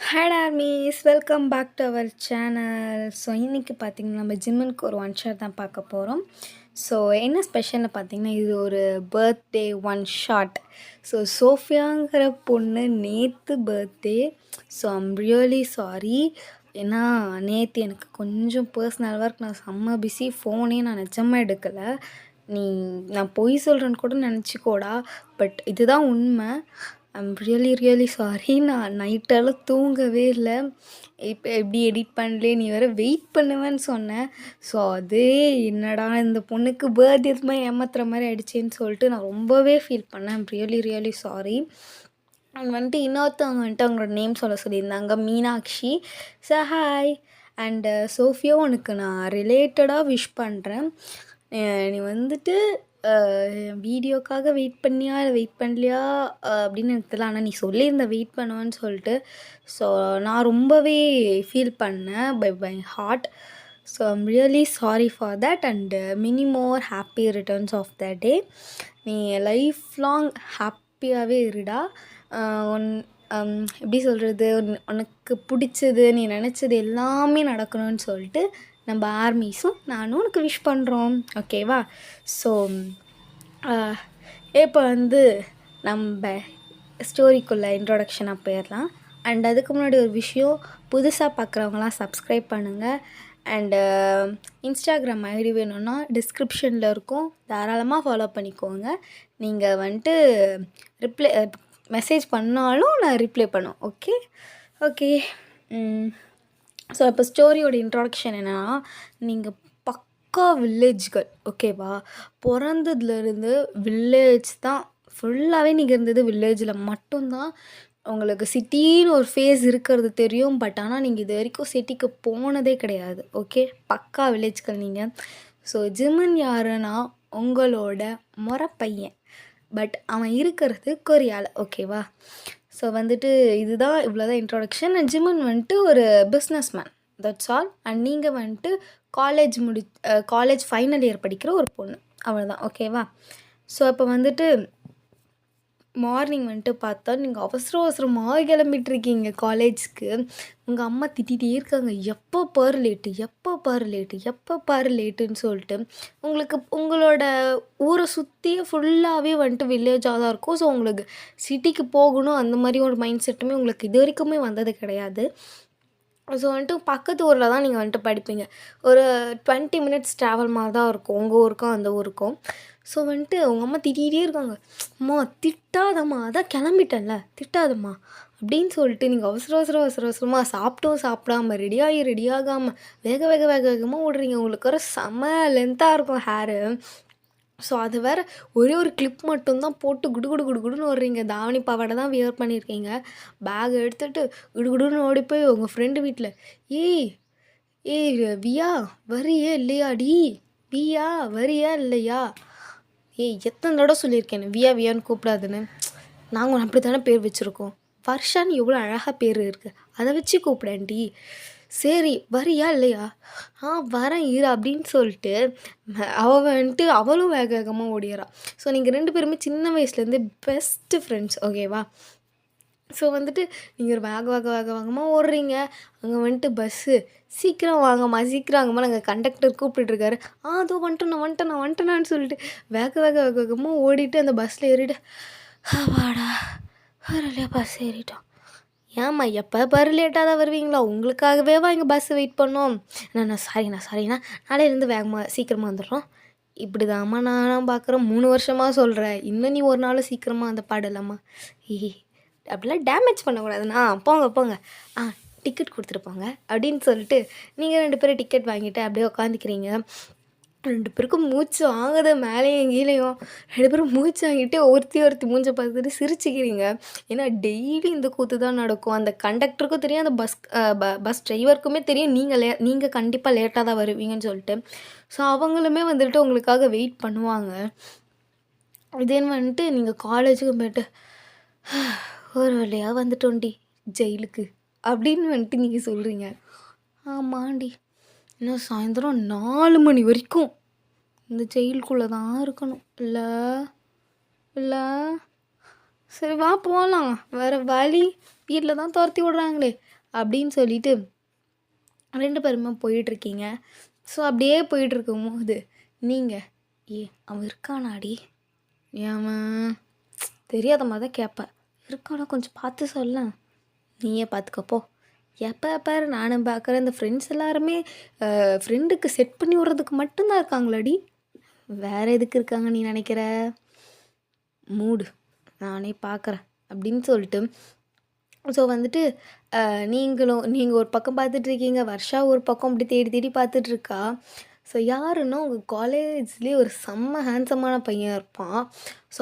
Hi armies, welcome back to our channel. So இன்றைக்கி பார்த்திங்கன்னா நம்ம ஜிம்முக்கு ஒரு ஒன் ஷாட் தான் பார்க்க போகிறோம். ஸோ என்ன ஸ்பெஷல்னு பார்த்திங்கன்னா இது ஒரு பர்த்டே ஒன் ஷாட். ஸோ சோஃபியாங்கிற பொண்ணு நேற்று birthday. So I'm really sorry. ஏன்னா நேற்று எனக்கு கொஞ்சம் பர்சனல் ஒர்க், நான் செம்ம பிஸி, ஃபோனே நான் நிஜமாக எடுக்கலை. நான் பொய் சொல்கிறேன்னு கூட நினச்சிக்கோடா, பட் இதுதான் உண்மை. I'm really sorry. நான் நைட்டெல்லாம் தூங்கவே இல்லை. இப்போ எப்படி எடிட் பண்ணலே, நீ வேறு வெயிட் பண்ணுவேன்னு சொன்னேன். ஸோ அதே என்னடா இந்த பொண்ணுக்கு பர்த்டே எதுவுமே ஏமாத்துற மாதிரி ஆகிடுச்சேன்னு சொல்லிட்டு நான் ரொம்பவே ஃபீல் பண்ணேன். I'm really sorry. அண்ட் வந்துட்டு இன்னொருத்தவங்க வந்துட்டு அவங்களோட நேம் சொல்ல சொல்லியிருந்தாங்க, மீனாட்சி. ஹாய். அண்டு சோஃபியா, உனக்கு நான் ரிலேட்டடாக விஷ் பண்ணுறேன். நீ வந்துட்டு வீடியோக்காக வெயிட் பண்ணியா இல்லை வெயிட் பண்ணலையா அப்படின்னு எனக்கு தெரியல. ஆனால் நீ சொல்லியிருந்த வெயிட் பண்ணுவேன்னு சொல்லிட்டு. ஸோ நான் ரொம்பவே ஃபீல் பண்ணேன் by heart. So I'm really sorry for that. And many more happy returns of the day. நீ லைஃப் லாங் ஹாப்பியாகவே இருடா. எப்படி சொல்கிறது, உனக்கு பிடிச்சது, நீ நினச்சது எல்லாமே நடக்கணும்னு சொல்லிட்டு நம்ம ஆர்மீஸும் நானும் உனக்கு விஷ் பண்ணுறோம். ஓகேவா? ஸோ இப்போ வந்து நம்ம ஸ்டோரிக்குள்ளே இன்ட்ரொடக்ஷனாக போயிடலாம். அண்ட் அதுக்கு முன்னாடி ஒரு விஷயம், புதுசாக பார்க்குறவங்களாம் சப்ஸ்கிரைப் பண்ணுங்கள். அண்டு இன்ஸ்டாகிராம் ஐடி வேணும்னா டிஸ்கிரிப்ஷனில் இருக்கும், தாராளமாக ஃபாலோ பண்ணிக்கோங்க. நீங்கள் வந்துட்டு மெசேஜ் பண்ணாலும் நான் ரிப்ளை பண்ணுவேன். ஓகே. ஸோ இப்போ ஸ்டோரியோட இன்ட்ரொடக்ஷன் என்னென்னா, நீங்கள் பக்கா வில்லேஜ் கேர்ள், ஓகேவா? பிறந்ததுலேருந்து வில்லேஜ் தான் ஃபுல்லாகவே. நீங்கள் இருந்தது வில்லேஜில் மட்டும்தான். உங்களுக்கு சிட்டின்னு ஒரு ஃபேஸ் இருக்கிறது தெரியும், பட் ஆனால் நீங்கள் இது வரைக்கும் சிட்டிக்கு போனதே கிடையாது. ஓகே, பக்கா வில்லேஜ் கேர்ள் நீங்கள். ஸோ ஜிம்மன் யாருன்னா உங்களோட முறை பையன், பட் அவன் இருக்கிறது கொரியாவில். ஓகேவா? ஸோ வந்துட்டு இதுதான், இவ்வளோதான் இன்ட்ரொடக்ஷன். அண்ட் ஜிம்மன் வந்துட்டு ஒரு business man, that's all. And நீங்கள் வந்துட்டு காலேஜ் ஃபைனல் இயர் படிக்கிற ஒரு பொண்ணு, அவ்வளோதான். ஓகேவா? ஸோ இப்போ வந்துட்டு மார்னிங் வந்துட்டு பார்த்தா நீங்கள் அவசரமாக கிளம்பிட்டுருக்கீங்க காலேஜ்க்கு. உங்கள் அம்மா திட்டிகிட்டே இருக்காங்க, எப்போ பாரு லேட்டுன்னு சொல்லிட்டு. உங்களுக்கு உங்களோட ஊரை சுற்றியே ஃபுல்லாகவே வந்துட்டு வில்லேஜாக தான் இருக்கும். ஸோ உங்களுக்கு சிட்டிக்கு போகணும் அந்த மாதிரி ஒரு மைண்ட் செட்டுமே உங்களுக்கு இது வரைக்குமே வந்தது கிடையாது. ஸோ வந்துட்டு பக்கத்து ஊரில் தான் நீங்கள் வந்துட்டு படிப்பீங்க. ஒரு 20 மினிட்ஸ் ட்ராவல் மாதிரி தான் இருக்கும் உங்கள் ஊருக்கும் அந்த ஊருக்கும். ஸோ வந்துட்டு உங்கள் அம்மா திட்டிகிட்டே இருக்காங்க, அம்மா திட்டாதம்மா, அதான் கிளம்பிட்டேன்ல, திட்டாதம்மா அப்படின்னு சொல்லிட்டு நீங்கள் அவசரமாக சாப்பிட்டும் சாப்பிடாமல் ரெடியாகாமல் வேகமாக ஓடுறீங்க. உங்களுக்கு வர செம லென்த்தாக இருக்கும் ஹேரு. ஸோ அது வேறு ஒரே ஒரு கிளிப் மட்டும்தான் போட்டு குடுன்னு ஓடுறீங்க. தாவணி பாவாடை தான் வியர் பண்ணியிருக்கீங்க. பேக் எடுத்துகிட்டு குடுன்னு ஓடி போய் உங்கள் ஃப்ரெண்டு வீட்டில், ஏய் வியா வரியா இல்லையாடி, வியா வரியா இல்லையா, எத்தனை தடவை சொல்லியிருக்கேன் வியான்னு கூப்பிடாதுன்னு. நாங்கள் அப்படி தானே பேர் வச்சுருக்கோம். வர்ஷான்னு எவ்வளோ அழகாக பேர் இருக்குது, அதை வச்சு கூப்பிடேன்டி. சரி வரியா இல்லையா, வரேன் இரு அப்படின்னு சொல்லிட்டு அவளும் வேகமாக ஓடிடுறான். ஸோ நீங்கள் 2 பேருமே சின்ன வயசுலேருந்து பெஸ்ட்டு ஃப்ரெண்ட்ஸ். ஓகேவா? ஸோ வந்துட்டு நீங்கள் வேகமாக ஓடுறீங்க. அங்கே வந்துட்டு பஸ்ஸு, சீக்கிரம் வாங்கம்மா நாங்கள் கண்டக்டர் கூப்பிட்டுருக்காரு. அதோ வந்துட்டேனான்னு சொல்லிட்டு வேகமாக ஓடிட்டு அந்த பஸ்ஸில் ஏறிட்டு, வாடா வரலையா, பஸ் ஏறிட்டோம். ஏம்மா எப்போ பாரு லேட்டாக தான் வருவீங்களா, உங்களுக்காகவே இங்கே பஸ் வெயிட் பண்ணோம். நான் சாரிண்ணா நாளையிலேருந்து சீக்கிரமாக வந்துடுறோம். இப்படி தான்மா நானும் பார்க்குறேன், 3 வருஷமாக சொல்கிறேன், இன்னும் நீ ஒரு நாள் சீக்கிரமாக அந்த பாடலாமா. அப்படிலாம் டேமேஜ் பண்ணக்கூடாதுண்ணா, போங்க டிக்கெட் கொடுத்துட்டு போங்க அப்படின்னு சொல்லிட்டு நீங்கள் 2 பேரும் டிக்கெட் வாங்கிட்டு அப்படியே உட்காந்துக்கிறீங்க. 2 பேருக்கும் மூச்சு வாங்குது, மேலேயும் கீழேயும். 2 பேரும் மூச்சு வாங்கிட்டு ஒருத்தி மூஞ்சை பார்த்துட்டு சிரிச்சுக்கிறீங்க. ஏன்னா டெய்லி இந்த கூத்து தான் நடக்கும். அந்த கண்டக்டருக்கும் தெரியும், அந்த பஸ் டிரைவருக்குமே தெரியும் நீங்கள் கண்டிப்பாக லேட்டாக தான் வருவீங்கன்னு சொல்லிட்டு. ஸோ அவங்களுமே வந்துட்டு உங்களுக்காக வெயிட் பண்ணுவாங்க. இதேன்னு வந்துட்டு நீங்கள் காலேஜுக்கு போய்ட்டு, ஒரு வழியாக வந்துட்டோண்டி ஜெயிலுக்கு அப்படின்னு வந்துட்டு நீங்கள் சொல்கிறீங்க. ஆமாண்டி, இன்னும் சாயந்தரம் 4 மணி வரைக்கும் இந்த ஜெயிலுக்குள்ளே தான் இருக்கணும் இல்லை. சரி வா போலாம். வேற வழி. வீட்ல தான் தொரத்தி விடுறாங்களே! அப்படின்னு சொல்லிட்டு 2 பேருமே போயிட்டுருக்கீங்க. ஸோ அப்படியே போயிட்டுருக்கும்போது, நீங்க அவன் இருக்கானாடி? அவன் தெரியாத மாரி தான் கேட்பேன். இருக்கானா கொஞ்சம் பார்த்து சொல்லேன். நீயே பார்த்துக்க போ. எப்போ பாரு நானும் பார்க்குறேன். இந்த ஃப்ரெண்ட்ஸ் எல்லாருமே ஃப்ரெண்டுக்கு செட் பண்ணி விட்றதுக்கு மட்டும் தான் இருக்காங்களாடி? வேற எதுக்கு இருக்காங்க நீ நினைக்கிற? மூடு. நானே பார்க்குறேன். அப்படின்னு சொல்லிட்டு ஸோ வந்துட்டு நீங்கள் ஒரு பக்கம் பார்த்துட்ருக்கீங்க. வர்ஷா ஒரு பக்கம் அப்படி தேடி தேடி பார்த்துட்ருக்கா. ஸோ யாருன்னா உங்கள் காலேஜ்லேயே ஒரு செம்ம ஹேண்ட்ஸமான பையன் இருப்பான். ஸோ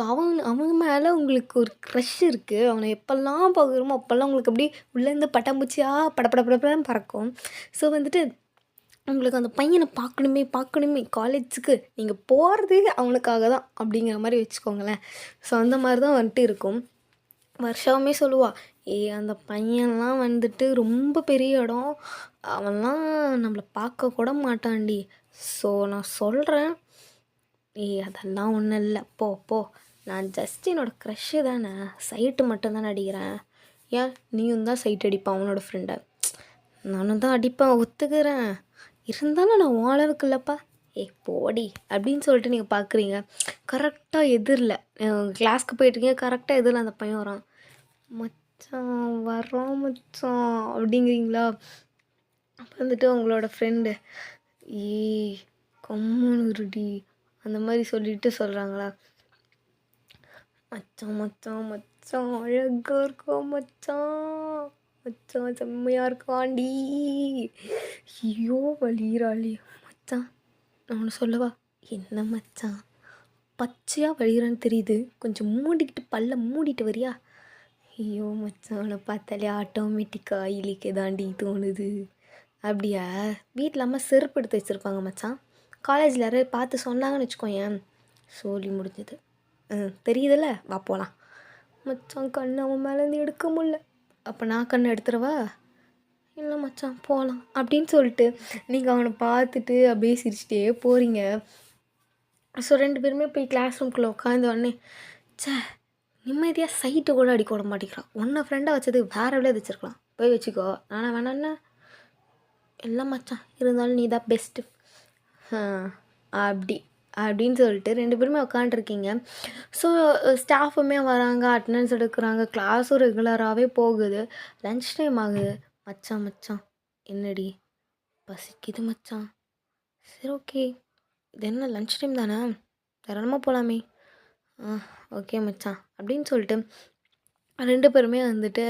அவன் மேலே உங்களுக்கு ஒரு க்ரஷ் இருக்குது. அவனை எப்போல்லாம் பார்க்குறோமோ அப்போல்லாம் உங்களுக்கு அப்படியே உள்ளேருந்து பட்டாம்பூச்சியாக படபடன்னு பறக்கும். ஸோ வந்துட்டு உங்களுக்கு அந்த பையனை பார்க்கணுமே காலேஜுக்கு நீங்கள் போகிறதே அவனுக்காக தான் அப்படிங்கிற மாதிரி வச்சுக்கோங்களேன். ஸோ அந்த மாதிரி தான் வந்துட்டு இருக்கும். வர்ஷாவுமே சொல்லுவா, அந்த பையன்லாம் வந்துட்டு ரொம்ப பெரிய இடம். அவன்லாம் நம்மள பார்க்க கூட மாட்டான்டி. ஸோ நான் சொல்கிறேன், அதெல்லாம் ஒன்றும் இல்லை. போ போ. நான் ஜஸ்ட் என்னோடய க்ரஷ்ஷு தானே, சைட்டு மட்டும் தானே அடிக்கிறேன். ஏன் நீயும் தான் சைட் அடிப்பான் அவனோட ஃப்ரெண்டை? நானும் தான் அடிப்பேன், ஒத்துக்கிறேன். இருந்தாலும் நான் உன் அளவுக்கு இல்லைப்பா. போடி அப்படின்னு சொல்லிட்டு நீங்கள் பார்க்குறீங்க. கரெக்டாக எதிரில் கிளாஸ்க்கு போயிட்டுருக்கீங்க. கரெக்டாக எதிரில் அந்த பையன் வரான். மச்சான் வர்றோம் மச்சான் அப்படிங்கிறீங்களா? அப்போ வந்துட்டு உங்களோட ஃப்ரெண்டு கம்முன்னு இருடி அந்த மாதிரி சொல்லிட்டு சொல்கிறாங்களா? மச்சான் மச்சான் மச்சான் அழகாக இருக்கோம் மச்சான், மச்சான் செம்மையாக இருக்காண்டி. ஐயோ வலிகிறாளே மச்சான். நான் ஒன்று சொல்லவா? என்ன மச்சான் பச்சையாக வலிகிறான்னு தெரியுது, கொஞ்சம் மூடிக்கிட்டு பல்ல மூடிட்டு வரியா? ஐயோ மச்சான் அவனை பார்த்தாலே ஆட்டோமேட்டிக்காக இலிக்க தாண்டி தோணுது. அப்படியா? வீட்டில் அம்மா செருப்பு எடுத்து வச்சுருப்பாங்க மச்சான். காலேஜில் யாராவது பார்த்து சொன்னாங்கன்னு வச்சுக்கோயேன், சொல்லி முடிஞ்சது. தெரியுதுல்ல, வா போகலாம். மச்சான் கண் அவன் மேலேருந்து எடுக்க முடில. அப்போ நான் கண் எடுத்துடவா? இல்லை மச்சான் போகலாம் அப்படின்னு சொல்லிட்டு நீங்கள் அவனை பார்த்துட்டு அப்படியே சிரிச்சிட்டே போகிறீங்க. ஸோ 2 பேருமே போய் கிளாஸ் ரூம்குள்ளே உட்காந்த உடனே, ச்சே நிம்மதியாக சைட்டு கூட அடிக்க விட மாட்டேங்கிறான். உன்னை ஃப்ரெண்டாக வச்சது வேறு எவ்வளோ வச்சுருக்கலாம், போய் வச்சுக்கோ. ஆனால் வேணான்னா இல்லை மச்சான், இருந்தாலும் நீ தான் பெஸ்ட்டு அப்படின்னு சொல்லிட்டு 2 பேருமே உட்காண்ட்ருக்கீங்க. ஸோ ஸ்டாஃபுமே வராங்க, அட்டண்டன்ஸ் எடுக்கிறாங்க, கிளாஸும் ரெகுலராகவே போகுது. லன்ச் டைம் ஆகுது. மச்சான் என்னடி பசிக்குது மச்சான். சரி ஓகே, இது என்ன லன்ச் டைம் தானே, தாராளமாக போகலாமே. ஓகே மச்சான் அப்படின்னு சொல்லிட்டு 2 பேருமே வந்துட்டு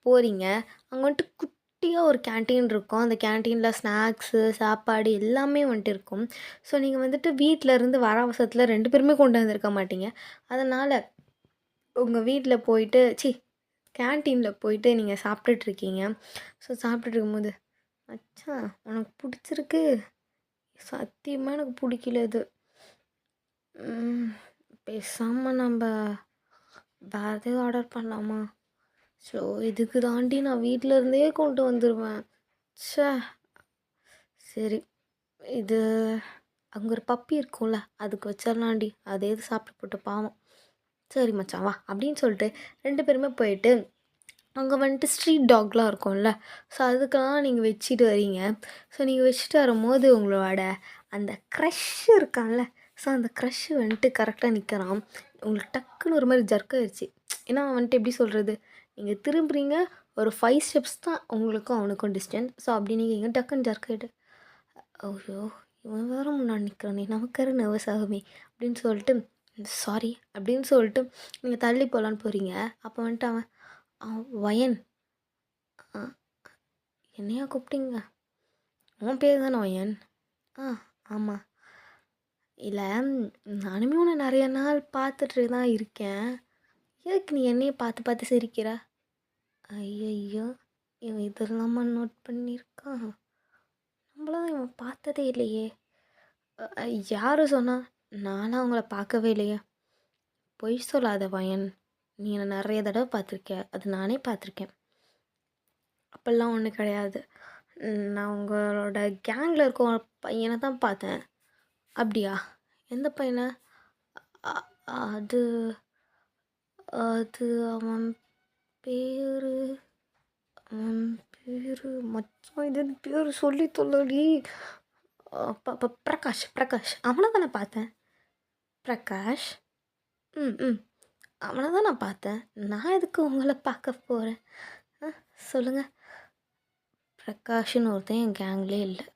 போகிறீங்க. அங்கே வந்துட்டு குட்டியாக ஒரு கேன்டீன் இருக்கும். அந்த கேன்டீனில் ஸ்நாக்ஸு சாப்பாடு எல்லாமே வந்துட்டு இருக்கும். ஸோ நீங்கள் வந்துட்டு வீட்டிலேருந்து வர அவசரத்தில் 2 பேருமே கொண்டு வந்திருக்க மாட்டீங்க. அதனால் உங்கள் வீட்டில் போயிட்டு கேன்டீனில் போயிட்டு நீங்கள் சாப்பிட்டுட்ருக்கீங்க. ஸோ சாப்பிட்டுட்டு இருக்கும்போது, மச்சான் உனக்கு பிடிச்சிருக்கு? சத்தியமாக எனக்கு பிடிக்கல இது. பேசாமல் நம்ம வேறு எதாவது ஆர்டர் பண்ணலாமா? ஸோ இதுக்கு தாண்டி நான் வீட்டில் இருந்தே கொண்டு வந்துடுவேன். சரி இது அங்கே ஒரு பப்பி இருக்கும்ல, அதுக்கு வச்சிடலாண்டி, அதே இது சாப்பிட்டு போட்டு பாவம். சரி மச்சான் வா அப்படின்னு சொல்லிட்டு 2 பேருமே போயிட்டு அங்கே வந்துட்டு ஸ்ட்ரீட் டாக்லாம் இருக்கும்ல, ஸோ அதுக்கெல்லாம் நீங்கள் வச்சுட்டு வரீங்க. ஸோ நீங்கள் வச்சுட்டு வரும்போது உங்களோட அந்த க்ரஷ் இருக்கான்ல, ஸோ அந்த க்ரஷ் வந்துட்டு கரெக்டாக நிற்கிறான். உங்களுக்கு டக்குன்னு ஒரு மாதிரி ஜர்க் ஆயிடுச்சு. ஏன்னா வந்துட்டு எப்படி சொல்கிறது, நீங்கள் திரும்புறீங்க, ஒரு 5 ஸ்டெப்ஸ் தான் உங்களுக்கும் அவனுக்கும் டிஸ்டன்ஸ். ஸோ அப்படி நீங்கள் எங்கே டக்குன்னு ஜர்க் ஆகிட்டு, ஐயோ இவன் வேறு முன்னாடி நிற்கிறானே, நமக்கு நர்வஸ் ஆகுமே அப்படின்னு சொல்லிட்டு சாரி அப்படின்னு சொல்லிட்டு நீங்கள் தள்ளி போகலான்னு போகிறீங்க. அப்போ வந்துட்டு வயன், என்னையா கூப்பிட்டீங்க? உன் பேர் தானே வயன்? ஆமாம். இல்லை நானுமே உன்னை நிறைய நாள் பார்த்துட்டு தான் இருக்கேன். எதுக்கு நீ என்னையே பார்த்து பார்த்து சிரிக்கிற? ஐயையோ இவன் இதெல்லாமா நோட் பண்ணியிருக்கான். நம்மளாம் இவன் பார்த்ததே இல்லையே. யார் சொன்னா? நானும் அவங்கள பார்க்கவே இல்லையே. பொய் சொல்லாத வயன், நீ என்னை நிறைய தடவை பார்த்துருக்க, அது நானே பார்த்துருக்கேன். அப்போல்லாம் ஒன்றும் கிடையாது. நான் உங்களோட கேங்கில் இருக்க ஒரு பையனை தான் பார்த்தேன். அப்படியா? எந்த பையனை? அது அது அவன் பேரு அவன் பேரு மச்சான் இது பேரு சொல்லி தொல்லடி. பிரகாஷ் பிரகாஷ் அவனை தான் நான் பார்த்தேன். பிரகாஷ். ம் ம் அவனை தான் நான் பார்த்தேன். நான் எதுக்கு உங்களை பார்க்க போகிறேன்? சொல்லுங்கள். பிரகாஷ்னு ஒருத்தன் என் கேங்லேயே இல்லை.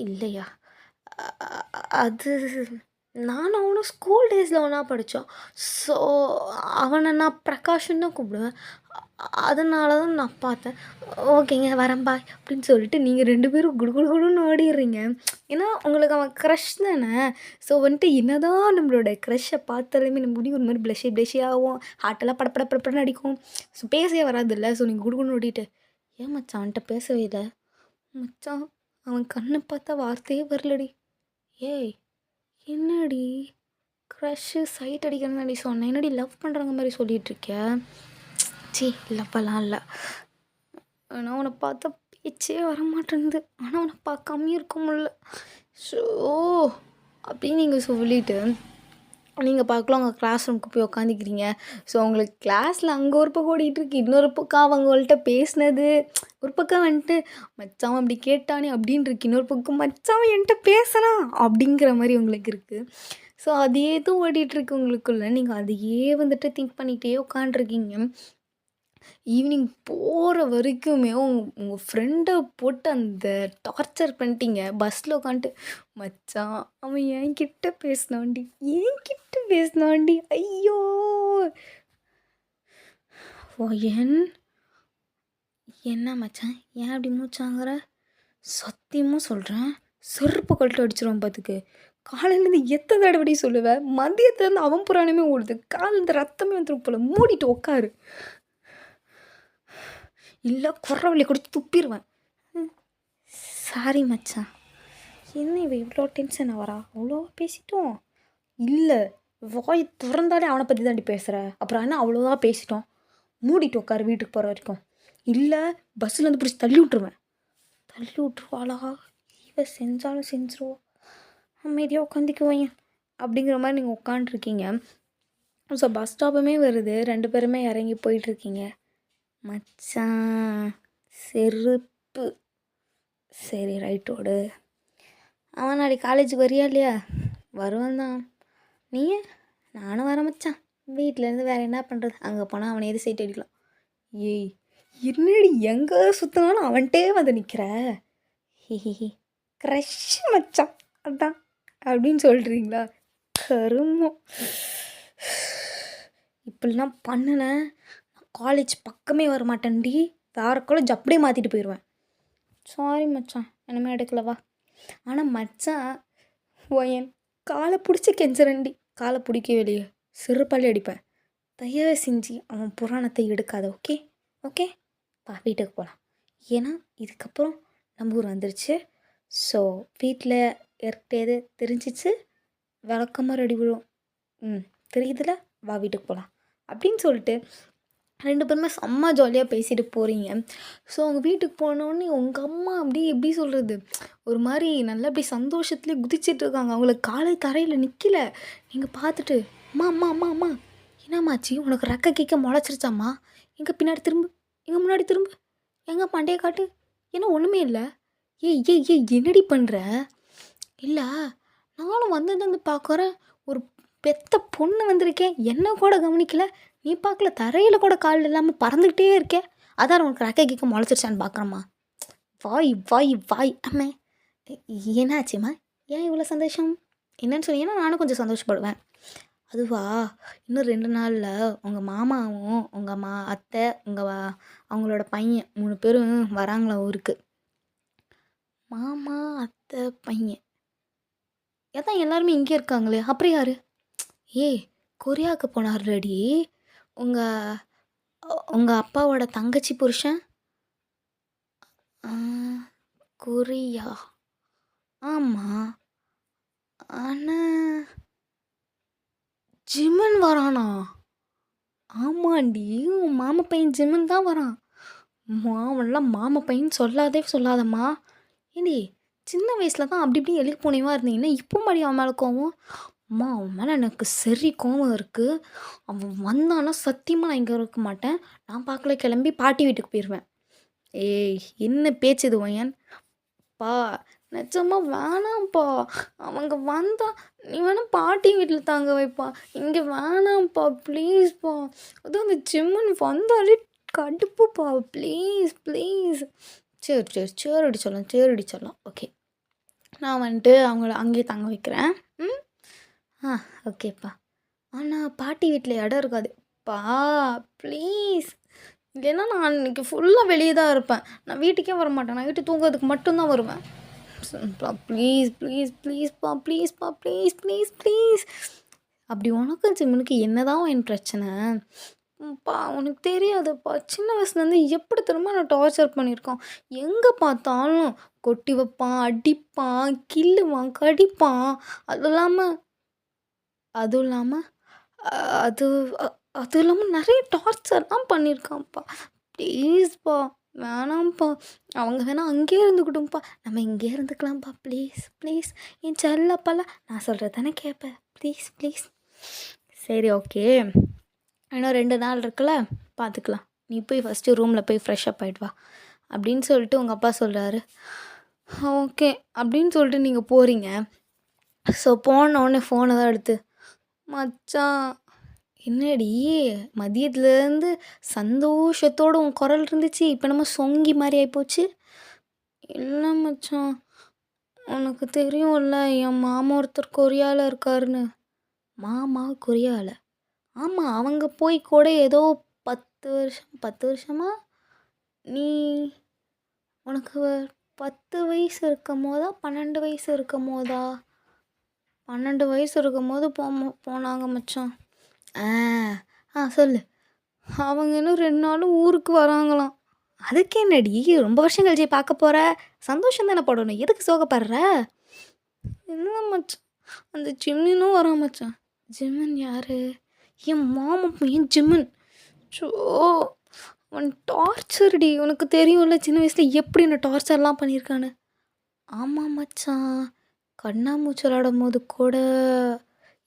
இல்லையா? அது நானும் அவனும் ஸ்கூல் டேஸில் ஒன்றா படித்தோம். ஸோ அவனை நான் பிரகாஷ்ன்னு தான் கூப்பிடுவேன். அதனால தான் நான் பார்த்தேன். ஓகேங்க வரேன் பாய் அப்படின்னு சொல்லிட்டு நீங்கள் 2 பேரும் குடு குடு குடுன்னு ஓடிடுறீங்க. ஏன்னா உங்களுக்கு அவன் க்ரஷ் தானே. ஸோ வந்துட்டு என்னதான் நம்மளோட க்ரஷ்ஷை பார்த்தாலுமே நம்ம முடி ஒரு மாதிரி ப்ளஷி ஆகும், ஹார்ட்டெல்லாம் படப்பட படப்படன்னு அடிக்கும். ஸோ பேசவே வராதுல்ல. ஸோ நீங்கள் குடுகுடுன்னு ஓடிட்டு ஏன் மச்சான் அவன்கிட்ட பேசவே இல்லை? மச்சான் அவன் கண்ணை பார்த்தா வார்த்தையே வரலடி. ஏய் என்னடி க்ரஷ்ஷு சைட் அடிக்கிறேன்னு சொன்னேன், என்னடி லவ் பண்ணுறவங்க மாதிரி சொல்லிகிட்ருக்க? சி லவ்வெல்லாம் இல்லை. ஆனால் அவனை பார்த்தா பேச்சே வரமாட்டேங்குது. ஆனால் அவனை பார்க்காமையும் இருக்க முடியல. ஸோ அப்படின்னு நீங்கள் சொல்லிவிட்டு நீங்கள் பார்க்கலாம் உங்கள் கிளாஸ் ரூமுக்கு போய் உட்காந்துக்கிறீங்க. ஸோ உங்களுக்கு கிளாஸில் அங்கே ஒரு பக்கம் ஓடிட்டுருக்கு, இன்னொரு பக்கம் அவங்கள்ட்ட பேசினது, ஒரு பக்கம் வந்துட்டு மச்சான் அப்படி கேட்டானே அப்படின்னு இருக்கு, இன்னொரு பக்கம் மச்சான் என்கிட்ட பேசலாம் அப்படிங்கிற மாதிரி உங்களுக்கு இருக்குது. ஸோ அதையே தான் ஓடிட்டுருக்கு உங்களுக்குள்ள. நீங்கள் அதையே வந்துட்டு திங்க் பண்ணிகிட்டே உட்காண்ட்ருக்கீங்க. ஈவினிங் போகிற வரைக்குமே உங்கள் ஃப்ரெண்டை போட்டு அந்த டார்ச்சர் பண்ணிட்டீங்க. பஸ்ஸில் உட்காந்துட்டு மச்சான் அவன் என்கிட்ட பேசினான்டி, ஐயோ என்ன மச்சான் ஏன் அப்படி மூச்சாங்கிற? சத்தியமாக சொல்கிறேன் செருப்பு கழட்டு அடிச்சிருவான் பார்த்துக்கு. காலையிலேருந்து எத்தனை தடவை சொல்லுவேன், மதியத்துலேருந்து அவன் புராணமே ஓடுது, காலேருந்து ரத்தமே வந்துடும் போல. மூடிட்டு உட்காரு, இல்லை குறவழி கொடுத்து துப்பிடுவேன். சாரி மச்சான். என்ன இவ இவ்வளோ டென்ஷன் வரா? அவ்வளோவா பேசிட்டோம்? இல்லை வாய் திறந்தாலே அவனை பற்றி தாண்டி பேசுகிற. அப்புறம் என்ன அவ்வளோதான் பேசிட்டோம், மூடிட்டு உட்காரு வீட்டுக்கு போகிற வரைக்கும். இல்லை பஸ்ஸில் பிடிச்சி தள்ளி விட்ருவாளா? இவ செஞ்சாலும் செஞ்சிருவோம், அமைதியாக உட்காந்துக்குவேன் அப்படிங்கிற மாதிரி நீங்கள் உட்காண்ட்ருக்கீங்க. ஸோ பஸ் ஸ்டாப்புமே வருது, 2 பேருமே இறங்கி போயிட்டுருக்கீங்க. மச்சான் செருப்பு. சரி ரைட்டோடு. அவன் நாளைக்கு காலேஜுக்கு வரியா இல்லையா? வருவான் தான். நீ? நானும் வரேன் மச்சான். வீட்டிலேருந்து வேறு என்ன பண்ணுறது, அங்கே போனால் அவனை எது சைட் அடிக்கலாம். ஏய் என்னடி எங்கே சுற்றினாலும் அவன்கிட்டே வந்து நிற்கிற? ஹிஹி க்ரஷ் மச்சான் அதான் அப்படின்னு சொல்கிறீங்களா? கருமம். இப்படிலாம் பண்ணினேன் காலேஜ் பக்கமே வர மாட்டேன்டி, வேறு காலேஜ் அப்படியே மாற்றிட்டு போயிடுவேன். சாரி மச்சான் இனிமேல் எடுக்கலவா. ஆனால் மச்சான் என் காலை பிடிச்சி கெஞ்சுறேன்டி, காலை பிடிக்க வெளியே செருப்பாலே அடிப்பேன். தயவு செஞ்சு அவன் புராணத்தை எடுக்காத. ஓகே ஓகே வா வீட்டுக்கு போகலாம். ஏன்னா இதுக்கப்புறம் நம்ம ஊர் வந்துருச்சு. ஸோ வீட்டில் யார்கிட்டேது தெரிஞ்சிச்சு விளக்கமாக ரெடி விடும். தெரியுதுல, வா வீட்டுக்கு போகலாம் அப்படின்னு சொல்லிட்டு 2 பேருமே செம்ம ஜாலியாக பேசிட்டு போகிறீங்க. ஸோ அவங்க வீட்டுக்கு போனோடனே உங்கள் அம்மா அப்படியே எப்படி சொல்கிறது, ஒரு மாதிரி நல்லா அப்படி சந்தோஷத்துலேயே குதிச்சிட்டு இருக்காங்க. அவங்களுக்கு காலை தரையில் நிற்கல. நீங்கள் பார்த்துட்டு அம்மா அம்மா அம்மா அம்மா என்னம்மாச்சி, உனக்கு ரெக்க கேட்க முளைச்சிருச்சாம்மா? எங்கே பின்னாடி திரும்ப, எங்கே முன்னாடி திரும்ப, எங்கே மண்டையை காட்டு, ஏன்னா ஒன்றுமே இல்லை. ஏய் என்னடி பண்ணுற? இல்லை நானும் வந்து பார்க்குறேன், ஒரு பெத்த பொண்ணு வந்திருக்கேன், என்ன கூட கவனிக்கல, நீ பார்க்கல, தரையில் கூட கால் இல்லாமல் பறந்துக்கிட்டே இருக்கேன், அதான் உனக்கு ரெக்கை கேட்க முளைச்சிருச்சான்னு பார்க்குறம்மா. வாய் அம்மே என்னாச்சும்மா, ஏன் இவ்வளோ சந்தோஷம்? என்னன்னு சொன்னீங்கன்னா நானும் கொஞ்சம் சந்தோஷப்படுவேன். அதுவா, இன்னும் 2 நாளில் உங்கள் மாமாவும் உங்கள் அத்தை அவங்களோட பையன் 3 பேரும் வராங்களா ஊருக்கு. மாமா அத்தை பையன் அதான் எல்லாருமே இங்கே இருக்காங்களே, அப்புறம் யார்? கொரியாவுக்கு போனார் ரெடி உங்கள் அப்பாவோட தங்கச்சி புருஷன். கொரியா ஆமாம். ஆனால் ஜிம்மன் வரானா? ஆமாண்டி, உன் மாமா பையன் ஜிம்மன் தான் வரான். மாமன்லாம் மாமா பையன் சொல்லாதம்மா. ஏண்டி சின்ன வயசில் தான் அப்படி இப்படி எழுதி போனேவா இருந்தீங்கன்னா இப்போ மடி அவன் மேலே கோவம். அம்மா அவன் மேலே எனக்கு சரி கோவம் இருக்குது. அவன் வந்தான்னா சத்தியமாக நான் இங்கே இருக்க மாட்டேன். நான் பார்க்கல கிளம்பி பாட்டி வீட்டுக்கு போயிடுவேன். ஏய் என்ன பேச்சு இது ஒயன்? பா நிஜமா வேணாம்ப்பா. அவங்க வந்தா நீ வேணா பாட்டி வீட்டில் தங்க வைப்பா. இங்கே வேணாம்ப்பா ப்ளீஸ்ப்பா. அதுவும் அந்த ஜிம்முன்னு வந்தாலே கடுப்புப்பா. Please please. சரி சரி சேரடி சொல்லலாம் சேரடி சொல்லலாம். ஓகே நான் வந்துட்டு அவங்கள அங்கேயே தங்க வைக்கிறேன். ம் ஆ ஓகேப்பா. ஆனால் பாட்டி வீட்டில் இடம் இருக்காது. பா ப்ளீஸ். இல்லைன்னா நான் இன்னைக்கு ஃபுல்லாக வெளியே தான் இருப்பேன். நான் வீட்டுக்கே வர மாட்டேன். நான் வீட்டுக்கு தூங்குறதுக்கு மட்டும்தான் வருவேன். ப்ளீஸ் ப்ளீஸ் ப்ளீஸ்ப்பா ப்ளீஸ்ப்பா ப்ளீஸ் ப்ளீஸ் ப்ளீஸ். அப்படி உனக்கும் ஜிம்முனுக்கு என்னதான் என் பிரச்சனை? பா உனக்கு தெரியாதுப்பா. சின்ன வயசுலேருந்து எப்படி திரும்ப நான் டார்ச்சர் பண்ணியிருக்கான். எங்கே பார்த்தாலும் கொட்டி வைப்பான், அடிப்பான், கிள்ளுவான், கடிப்பான். அதுவும் இல்லாமல் அதுவும் இல்லாமல் அது அதுவும் இல்லாமல் நிறைய டார்ச்சர்லாம் பண்ணியிருக்கான்ப்பா. ப்ளீஸ்ப்பா வேணாம்ப்பா. அவங்க வேணா அங்கேயே இருந்துக்கிட்டும்ப்பா. நம்ம இங்கே இருந்துக்கலாம்ப்பா. ப்ளீஸ் ப்ளீஸ் என் செல்லப்பால நான் சொல்கிறது தானே கேட்பேன். Please please. சரி ஓகே. இன்னும் 2 நாள் இருக்குல்ல பார்த்துக்கலாம். நீ போய் ஃபஸ்ட்டு ரூமில் போய் ஃப்ரெஷ் அப் ஆகிட்டு வா அப்படின்னு சொல்லிட்டு உங்கள் அப்பா சொல்கிறாரு. ஓகே அப்படின்னு சொல்லிட்டு நீங்கள் போகிறீங்க. ஸோ போனோடனே ஃபோனை தான் எடுத்து மச்சான் என்னடி மதியத்துலேருந்து சந்தோஷத்தோடு உன் குரல் இருந்துச்சு, இப்போ நம்ம சொங்கி மாதிரி ஆகிப்போச்சு. இல்லை மச்சான் உனக்கு தெரியும்ல என் மாமா ஒருத்தர் கொரியாவில் இருக்காருன்னு. மாமா கொரியாவில்? ஆமாம் அவங்க போய் கூட ஏதோ 10 வருஷமா நீ உனக்கு 10 வயசு இருக்கும் போதா 12 வயசு இருக்கும் போதா? 12 வயசு இருக்கும் போது போனாங்க மச்சான். சொல்லு. அவங்க இன்னும் 2 நாளும் ஊருக்கு வராங்களாம். அதுக்கு என்னடி ரொம்ப வருஷம் கழிச்சு பார்க்க போகிற? சந்தோஷம் தானே படணும். எதுக்கு சோகப்படுற? இல்லை மச்சான் அந்த ஜிம்மினும் வரான் மச்சான். ஜிம்மன் யார்? என் மாமா பையன் ஜிம்மன். ஸோ அவன் டார்ச்சர்டி. உனக்கு தெரியும்ல சின்ன வயசில் எப்படி என்ன டார்ச்சர்லாம் பண்ணியிருக்கான்னு. ஆமாம் மச்சான் கண்ணாமூச்சி விளாடும் போது கூட.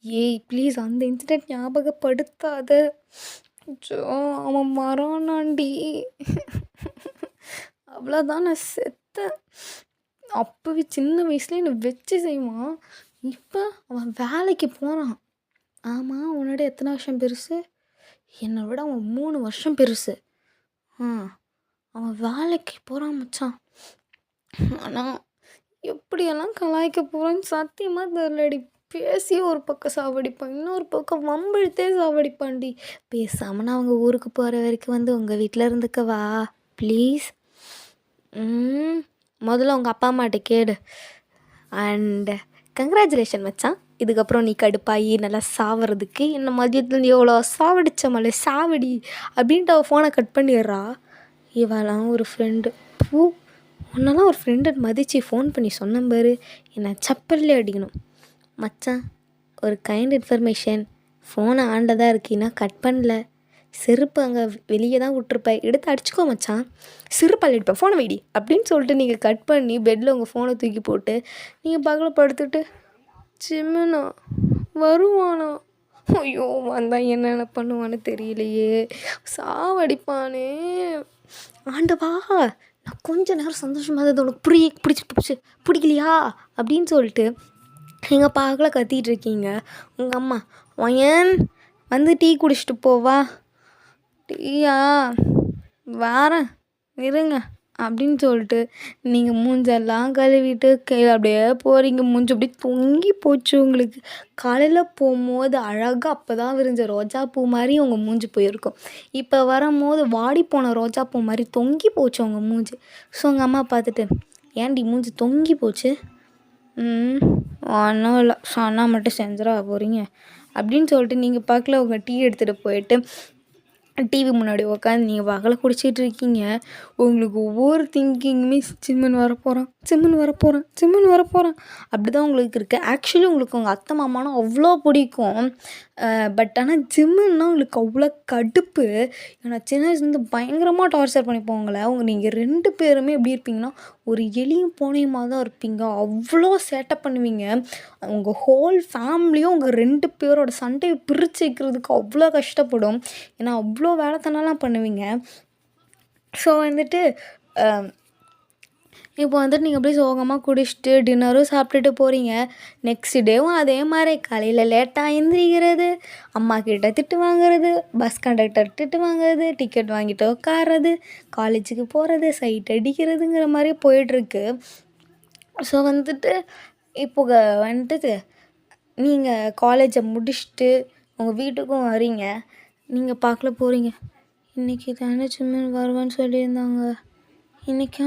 ஏய் ப்ளீஸ் அந்த இன்சிடெண்ட் ஞாபகப்படுத்தாத. ஜோ அவன் மறானாண்டி. அவ்வளோதான் நான் செத்தேன். அப்போவே சின்ன வயசுலேயே என்னை வச்சு செய்வான். இப்போ அவன் வேலைக்கு போகிறான். ஆமாம் உன்னோட எத்தனை வருஷம் பெருசு? என்னை விட அவன் 3 வருஷம் பெருசு. அவன் வேலைக்கு போகிறான் மச்சான். ஆனால் எப்படியெல்லாம் கலாய்க்க போகிறான்னு சத்தியமாக தெரிலடி. பேசி ஒரு பக்கம் சாவடிப்பான், இன்னொரு பக்கம் வம்பிழுத்தே சாவடிப்பான்டி. பேசாமல் நான் அவங்க ஊருக்கு போகிற வரைக்கும் வந்து உங்கள் வீட்டில் இருந்துக்கவா ப்ளீஸ்? முதல்ல உங்கள் அப்பா அம்மாட்ட கேடு. அண்ட் கங்க்ராச்சுலேஷன் மச்சான். இதுக்கப்புறம் நீ கடுப்பாகி நல்லா சாவறதுக்கு என்ன மதியத்துலேருந்து எவ்வளோ சாவடிச்ச மலை சாவடி அப்படின்ட்டு அவள் ஃபோனை கட் பண்ணிடுறா. இவெல்லாம் ஒரு ஃப்ரெண்டு. பூ உன்னெல்லாம் ஒரு ஃப்ரெண்டை மதித்து ஃபோன் பண்ணி சொன்ன பாரு என்னை சப்பல்லே அடிக்கணும். மச்சான் ஒரு கைண்ட் இன்ஃபர்மேஷன். ஃபோனை ஆண்டதாக இருக்கீன்னா கட் பண்ணல. செருப்பு அங்கே வெளியே தான் விட்ருப்பேன், எடுத்து அடிச்சுக்கோ மச்சான். செருப்பால் அடிப்பேன், ஃபோனை வைடி அப்படின்னு சொல்லிட்டு நீங்கள் கட் பண்ணி பெட்டில் உங்கள் ஃபோனை தூக்கி போட்டு நீங்கள் பகலில் படுத்துட்டு ஜிம்முனா வருவானா? ஐயோ வந்தான் என்னென்ன பண்ணுவான்னு தெரியலையே, சாவடிப்பானே. ஆண்டவா நான் கொஞ்ச நேரம் சந்தோஷமாக இருந்தது உனக்கு பிடிக்கலையா அப்படின்னு சொல்லிட்டு எங்கள் பாக்கில் கத்திகிட்டு இருக்கீங்க. உங்கள் அம்மா ஒயன் வந்து டீ குடிச்சிட்டு போவா. டீயா வாரேன் இருங்க அப்படின்னு சொல்லிட்டு நீங்கள் மூஞ்செல்லாம் கழுவிட்டு அப்படியே போகிறீங்க. மூஞ்சி அப்படியே தொங்கி போச்சு உங்களுக்கு. காலையில் போகும்போது அழகாக அப்போ தான் விரிஞ்ச ரோஜா பூ மாதிரி உங்கள் மூஞ்சி போயிருக்கும். இப்போ வரும்போது வாடி போன ரோஜா பூ மாதிரி தொங்கி போச்சு உங்கள் மூஞ்சி. ஸோ உங்கள் அம்மா பார்த்துட்டு ஏன்டி மூஞ்சி தொங்கி போச்சு? ஒன்றும் இல்லை சொன்னால் மட்டும் செஞ்சிட போகிறீங்க அப்படின்னு சொல்லிட்டு நீங்கள் பார்க்கல உங்கள் டீ எடுத்துகிட்டு போயிட்டு டிவி முன்னாடி உட்காந்து நீங்கள் பகலை குடிச்சிட்டு இருக்கீங்க. உங்களுக்கு ஒவ்வொரு திங்கிங்குமே ஜிம்மன் வரப்போகிறான் அப்படி தான் உங்களுக்கு இருக்குது. ஆக்சுவலி உங்களுக்கு உங்கள் அத்தை மாமானா அவ்வளோ பிடிக்கும். பட் ஆனால் ஜிம்முன்னா உங்களுக்கு அவ்வளோ கடுப்பு. ஏன்னா சின்ன வயசுலேருந்து பயங்கரமாக டார்ச்சர் பண்ணிப்போம் உங்களை. நீங்கள் 2 பேருமே எப்படி இருப்பீங்கன்னா ஒரு எலியும் பூனையுமா தான் இருப்பீங்க. அவ்வளோ சேட்டை பண்ணுவீங்க. உங்கள் ஹோல் ஃபேமிலியும் உங்கள் 2 பேரோட சண்டையை பிரித்து வைக்கிறதுக்கு அவ்வளோ கஷ்டப்படும். ஏன்னா அவ்வளோ வேலைத்தனம்லாம் பண்ணுவீங்க. ஸோ வந்துட்டு இப்போ வந்துட்டு நீங்கள் அப்படியே சோகமாக குடிச்சிட்டு டின்னரும் சாப்பிட்டுட்டு போகிறீங்க. நெக்ஸ்ட் டேவும் அதே மாதிரி காலையில் லேட்டாக எந்திரிக்கிறது, அம்மா கிட்ட திட்டு வாங்குறது, பஸ் கண்டக்டர் திட்டு வாங்குறது, டிக்கெட் வாங்கிட்டு உட்கார்றது, காலேஜுக்கு போகிறது, சைட் அடிக்கிறதுங்கிற மாதிரி போயிட்டுருக்கு. ஸோ வந்துட்டு இப்போ வந்துட்டு நீங்கள் காலேஜை முடிச்சுட்டு உங்கள் வீட்டுக்கும் வரீங்க. நீங்கள் பார்க்கல போகிறீங்க. இன்றைக்கி தானே சிம்மன் வருவான்னு சொல்லியிருந்தாங்க. இன்றைக்கா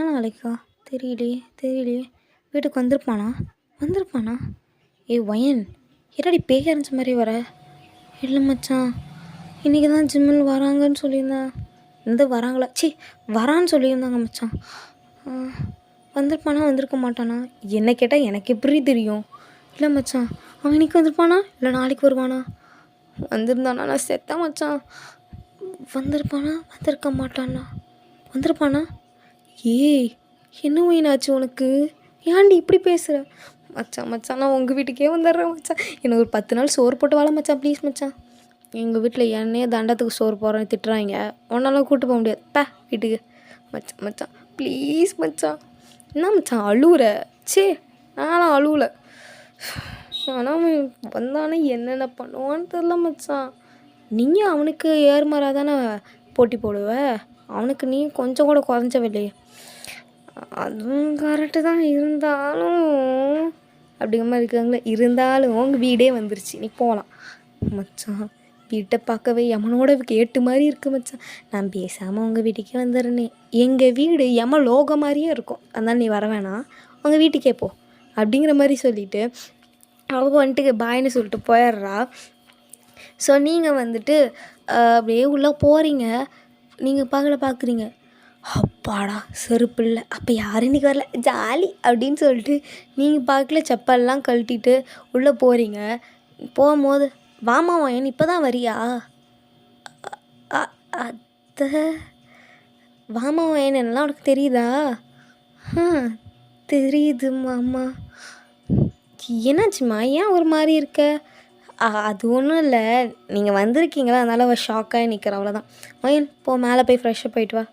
நாளைக்கா தெரியலையே. வீட்டுக்கு வந்திருப்பானா? வயன் என்னடி பேய் அரைஞ்ச மாதிரி வர? இல்லை மச்சான், இன்றைக்கி தான் ஜிம்மில் வராங்கன்னு சொல்லியிருந்தேன். வரான்னு சொல்லியிருந்தாங்க மச்சான். வந்திருக்க மாட்டானா? என்ன கேட்டால் எனக்கு எப்படி தெரியும்? இல்லை மச்சான், அவன் இன்றைக்கி வந்திருப்பானா இல்லை நாளைக்கு வருவானா? வந்திருந்தானா நான் செத்தேன் மச்சான். வந்திருப்பானா? ஏய், என்ன வயனாச்சு உனக்கு? ஏன்டி இப்படி பேசுகிற? மச்சான் நான் உங்கள் வீட்டுக்கே வந்துடுறேன் மச்சான். எனக்கு ஒரு 10 நாள் சோறு போட்டு வாழ மச்சான், ப்ளீஸ் மச்சான். எங்கள் வீட்டில் என்னையே தண்டத்துக்கு சோறு போடுறேன்னு திட்டுறாங்க. ஒன்றாலும் கூப்பிட்டு போக முடியாது வீட்டுக்கு. மச்சான் ப்ளீஸ் மச்சான். என்ன மச்சான் அழுவுற? நானும் அழுவலை. ஆனால் அவன் வந்தானே என்னென்ன பண்ணுவான்னு தெரில மச்சான். நீங்கள் அவனுக்கு ஏறுமாறாக தானே போட்டி போடுவ. அவனுக்கு நீ கொஞ்சம் கூட குறைஞ்சவில்லையே. அதுவும் கரெக்டு தான். இருந்தாலும் அப்படிங்கிற மாதிரி இருக்காங்களே. இருந்தாலும் உங்கள் வீடே வந்துருச்சு, நீ போகலாம் மச்சான். வீட்டை பார்க்கவே யமனோட கேட்டு மாதிரி இருக்குது மச்சான். நான் பேசாமல் உங்கள் வீட்டுக்கே வந்துடுறேனே. எங்கள் வீடு யம லோகம் மாதிரியே இருக்கும். அதனால் நீ வர வேணாம், உங்கள் வீட்டுக்கே போ அப்படிங்கிற மாதிரி சொல்லிவிட்டு அவங்க வந்துட்டு பாய்னு சொல்லிட்டு போயிடுறா. ஸோ நீங்கள் வந்துட்டு அப்படியே உள்ளே போகிறீங்க. நீங்கள் பார்க்குறீங்க, அப்பாடா செருப்பு இல்லை, அப்போ யாரும் இன்றைக்கி வரல, ஜாலி அப்படின்னு சொல்லிட்டு நீங்கள் பார்க்கல செப்பல்லாம் கழட்டிட்டு உள்ளே போகிறீங்க. போகும்போது வாமா வாயன் இப்போ தான் வரியா? அத்தை வாமா வாயன் என்னெல்லாம் உனக்கு தெரியுதா? தெரியுது மாமா. என்னாச்சும்மா, ஏன் ஒரு மாதிரி இருக்க? அது ஒன்றும் இல்லை, நீங்கள் வந்திருக்கீங்களா அதனால் அவள் ஷாக்காகி நிற்கிறேன், அவ்வளோதான். மயன் போ, மேலே போய் ஃப்ரெஷ்ஷாக போயிட்டு வா.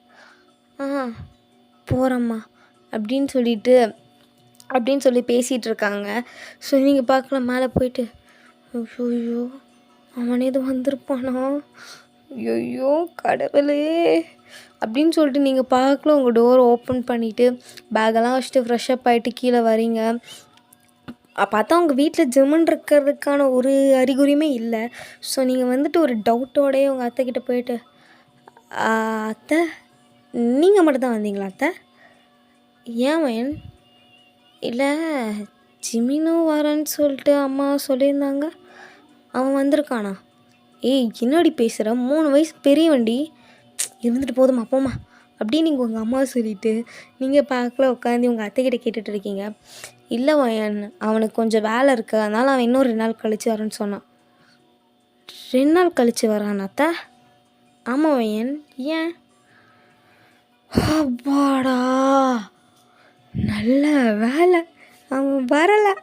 போகிறம்மா அப்படின்னு சொல்லி பேசிகிட்டு இருக்காங்க. ஸோ நீங்கள் பார்க்கலாம் மேலே போயிட்டு, ஐயோ அவனே இது வந்திருப்பானா, ஐயோ கடவுளே அப்படின்னு சொல்லிட்டு நீங்கள் பார்க்கல. உங்கள் டோரை ஓப்பன் பண்ணிவிட்டு பேக்கெல்லாம் வச்சுட்டு ஃப்ரெஷ்ஷப் ஆகிட்டு கீழே வரீங்க. பார்த்தா உங்கள் வீட்டில் ஜிம்முன்னு இருக்கிறதுக்கான ஒரு அறிகுறியுமே இல்லை. ஸோ நீங்கள் வந்துட்டு ஒரு டவுட்டோடையே உங்கள் அத்தைக்கிட்ட போயிட்டு, அத்தை நீங்கள் மட்டும்தான் வந்தீங்களா அத்தை? ஏன் வயன்? இல்லை ஜிமினும் வரேன்னு சொல்லிட்டு அம்மா சொல்லியிருந்தாங்க. அவன் வந்திருக்கானா? என்னடி பேசுகிற? 3 வயசு பெரியவண்டி, இருந்துட்டு போதுமா போமா அப்படின்னு நீங்கள் உங்கள் அம்மா சொல்லிவிட்டு நீங்கள் பார்க்கல உட்காந்து உங்கள் அத்தைக்கிட்ட கேட்டுட்டு இருக்கீங்க. இல்லை வயன், அவனுக்கு கொஞ்சம் வேலை இருக்குது, அதனால் அவன் இன்னும் 2 நாள் கழித்து வரேன்னு சொன்னான். 2 நாள் கழித்து வரான் அத்தை? ஆமாம் வயன். ஏன்? அப்பாடா நல்ல வேலை அவன் வரலை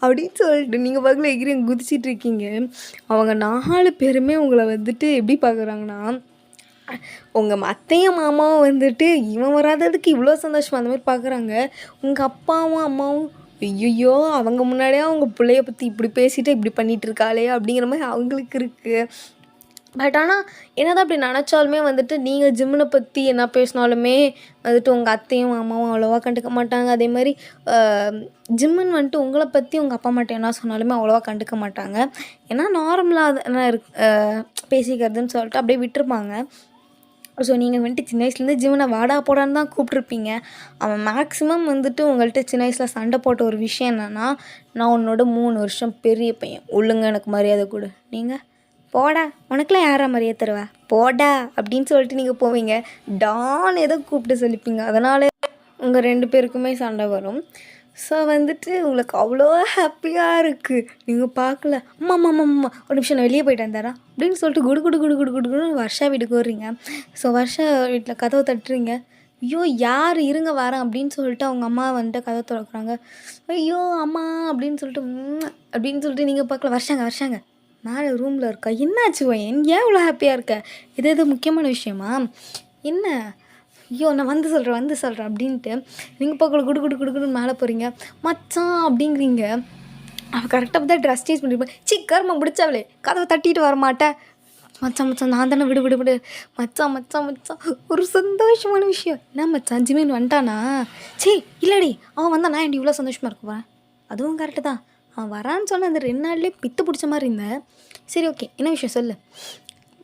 அப்படின்னு சொல்லிட்டு நீங்கள் பார்க்கல எகிரி குதிச்சிட்டு இருக்கீங்க. அவங்க 4 பேருமே உங்களை வந்துட்டு எப்படி பார்க்குறாங்கன்னா, உங்கள் அத்தையும் மாமாவும் வந்துட்டு இவன் வராததுக்கு இவ்வளோ சந்தோஷமாக அந்த மாதிரி பார்க்குறாங்க. உங்கள் அப்பாவும் அம்மாவும் ஐயோ அவங்க முன்னாடியே அவங்க பிள்ளைய பற்றி இப்படி பேசிட்டு இப்படி பண்ணிகிட்டு இருக்காளே அப்படிங்கிற மாதிரி அவங்களுக்கு இருக்குது. பட் ஆனால் என்னதான் அப்படி நினச்சாலுமே வந்துட்டு நீங்கள் ஜிம்முனை பற்றி என்ன பேசினாலுமே வந்துட்டு உங்கள் அத்தையும் மாமாவும் அவ்வளோவா கண்டுக்க மாட்டாங்க. அதே மாதிரி ஜிம்முன்னு வந்துட்டு உங்களை பற்றி உங்கள் அப்பா அம்மாட்ட என்ன சொன்னாலுமே அவ்வளோவா கண்டுக்க மாட்டாங்க. ஏன்னா நார்மலாக என்ன பேசிக்கிறதுன்னு சொல்லிட்டு அப்படியே விட்டுருப்பாங்க. ஸோ நீங்கள் வந்துட்டு சின்ன வயசுலேருந்து ஜிம்முனை வாடா போடான்னு தான் கூப்பிட்ருப்பீங்க. அவன் மேக்ஸிமம் வந்துட்டு உங்கள்கிட்ட சின்ன வயசில் சண்டை போட்ட ஒரு விஷயம் என்னென்னா, நான் உன்னோட 3 வருஷம் பெரிய பையன், ஒழுங்க எனக்கு மரியாதை கொடு. நீங்கள் போடா, உனக்குலாம் யாரா மரியாதை தருவா, போடா அப்படின்னு சொல்லிட்டு நீங்கள் போவீங்க. டான் ஏதோ கூப்பிட்டு சொல்லிப்பீங்க. அதனால் உங்கள் 2 பேருக்குமே சண்டை வரும். ஸோ வந்துட்டு உங்களுக்கு அவ்வளோ ஹாப்பியாக இருக்குது. நீங்கள் பார்க்கல. அம்மா அம்மா அம்மா அம்மா ஒரு நிமிஷம் நான் வெளியே போயிட்டு வந்தேன் அப்படின்னு சொல்லிட்டு குடு குடு குடு குடு குடுன்னு வர்ஷா வீட்டுக்கு வர்றீங்க. ஸோ வர்ஷா வீட்டில் கதவை தட்டுறீங்க. ஐயோ யார் இருங்க வரேன் அப்படின்னு சொல்லிட்டு அவங்க அம்மா வந்துட்டு கதவை திறக்குறாங்க. ஐயோ அம்மா அப்படின்னு சொல்லிட்டு அப்படின்னு சொல்லிட்டு நீங்கள் பார்க்கல. வர்ஷாங்க மேலே ரூமில் இருக்கா. என்னாச்சு பையன் ஏன் இவ்வளோ ஹாப்பியாக இருக்க? இது முக்கியமான விஷயமா என்ன? ஐயோ நான் வந்து சொல்கிறேன் அப்படின்ட்டு நீங்கள் பார்க்கல குடு குடு குடுக்குன்னு மேலே போகிறீங்க. மச்சான் அப்படிங்கிறீங்க. அவள் கரெக்டாக தான் ட்ரெஸ் சேஞ்ச் பண்ணிருப்பேன். கர்ம முடிச்சாவளே கதவை தட்டிட்டு வரமாட்டேன். மச்சான் நான் தானே விடு மச்சான் ஒரு சந்தோஷமான விஷயம். என்ன மச்சான் ஜிமின் வந்துட்டானா? இல்லடி அவன் வந்தா நான் இவ்வளோ சந்தோஷமாக இருக்க போகிறேன். அதுவும் கரெக்டு தான். அவன் வரான்னு சொன்ன அந்த 2 நாள்லேயே பித்து பிடிச்ச மாதிரி இருந்தேன். சரி ஓகே என்ன விஷயம் சொல்லு.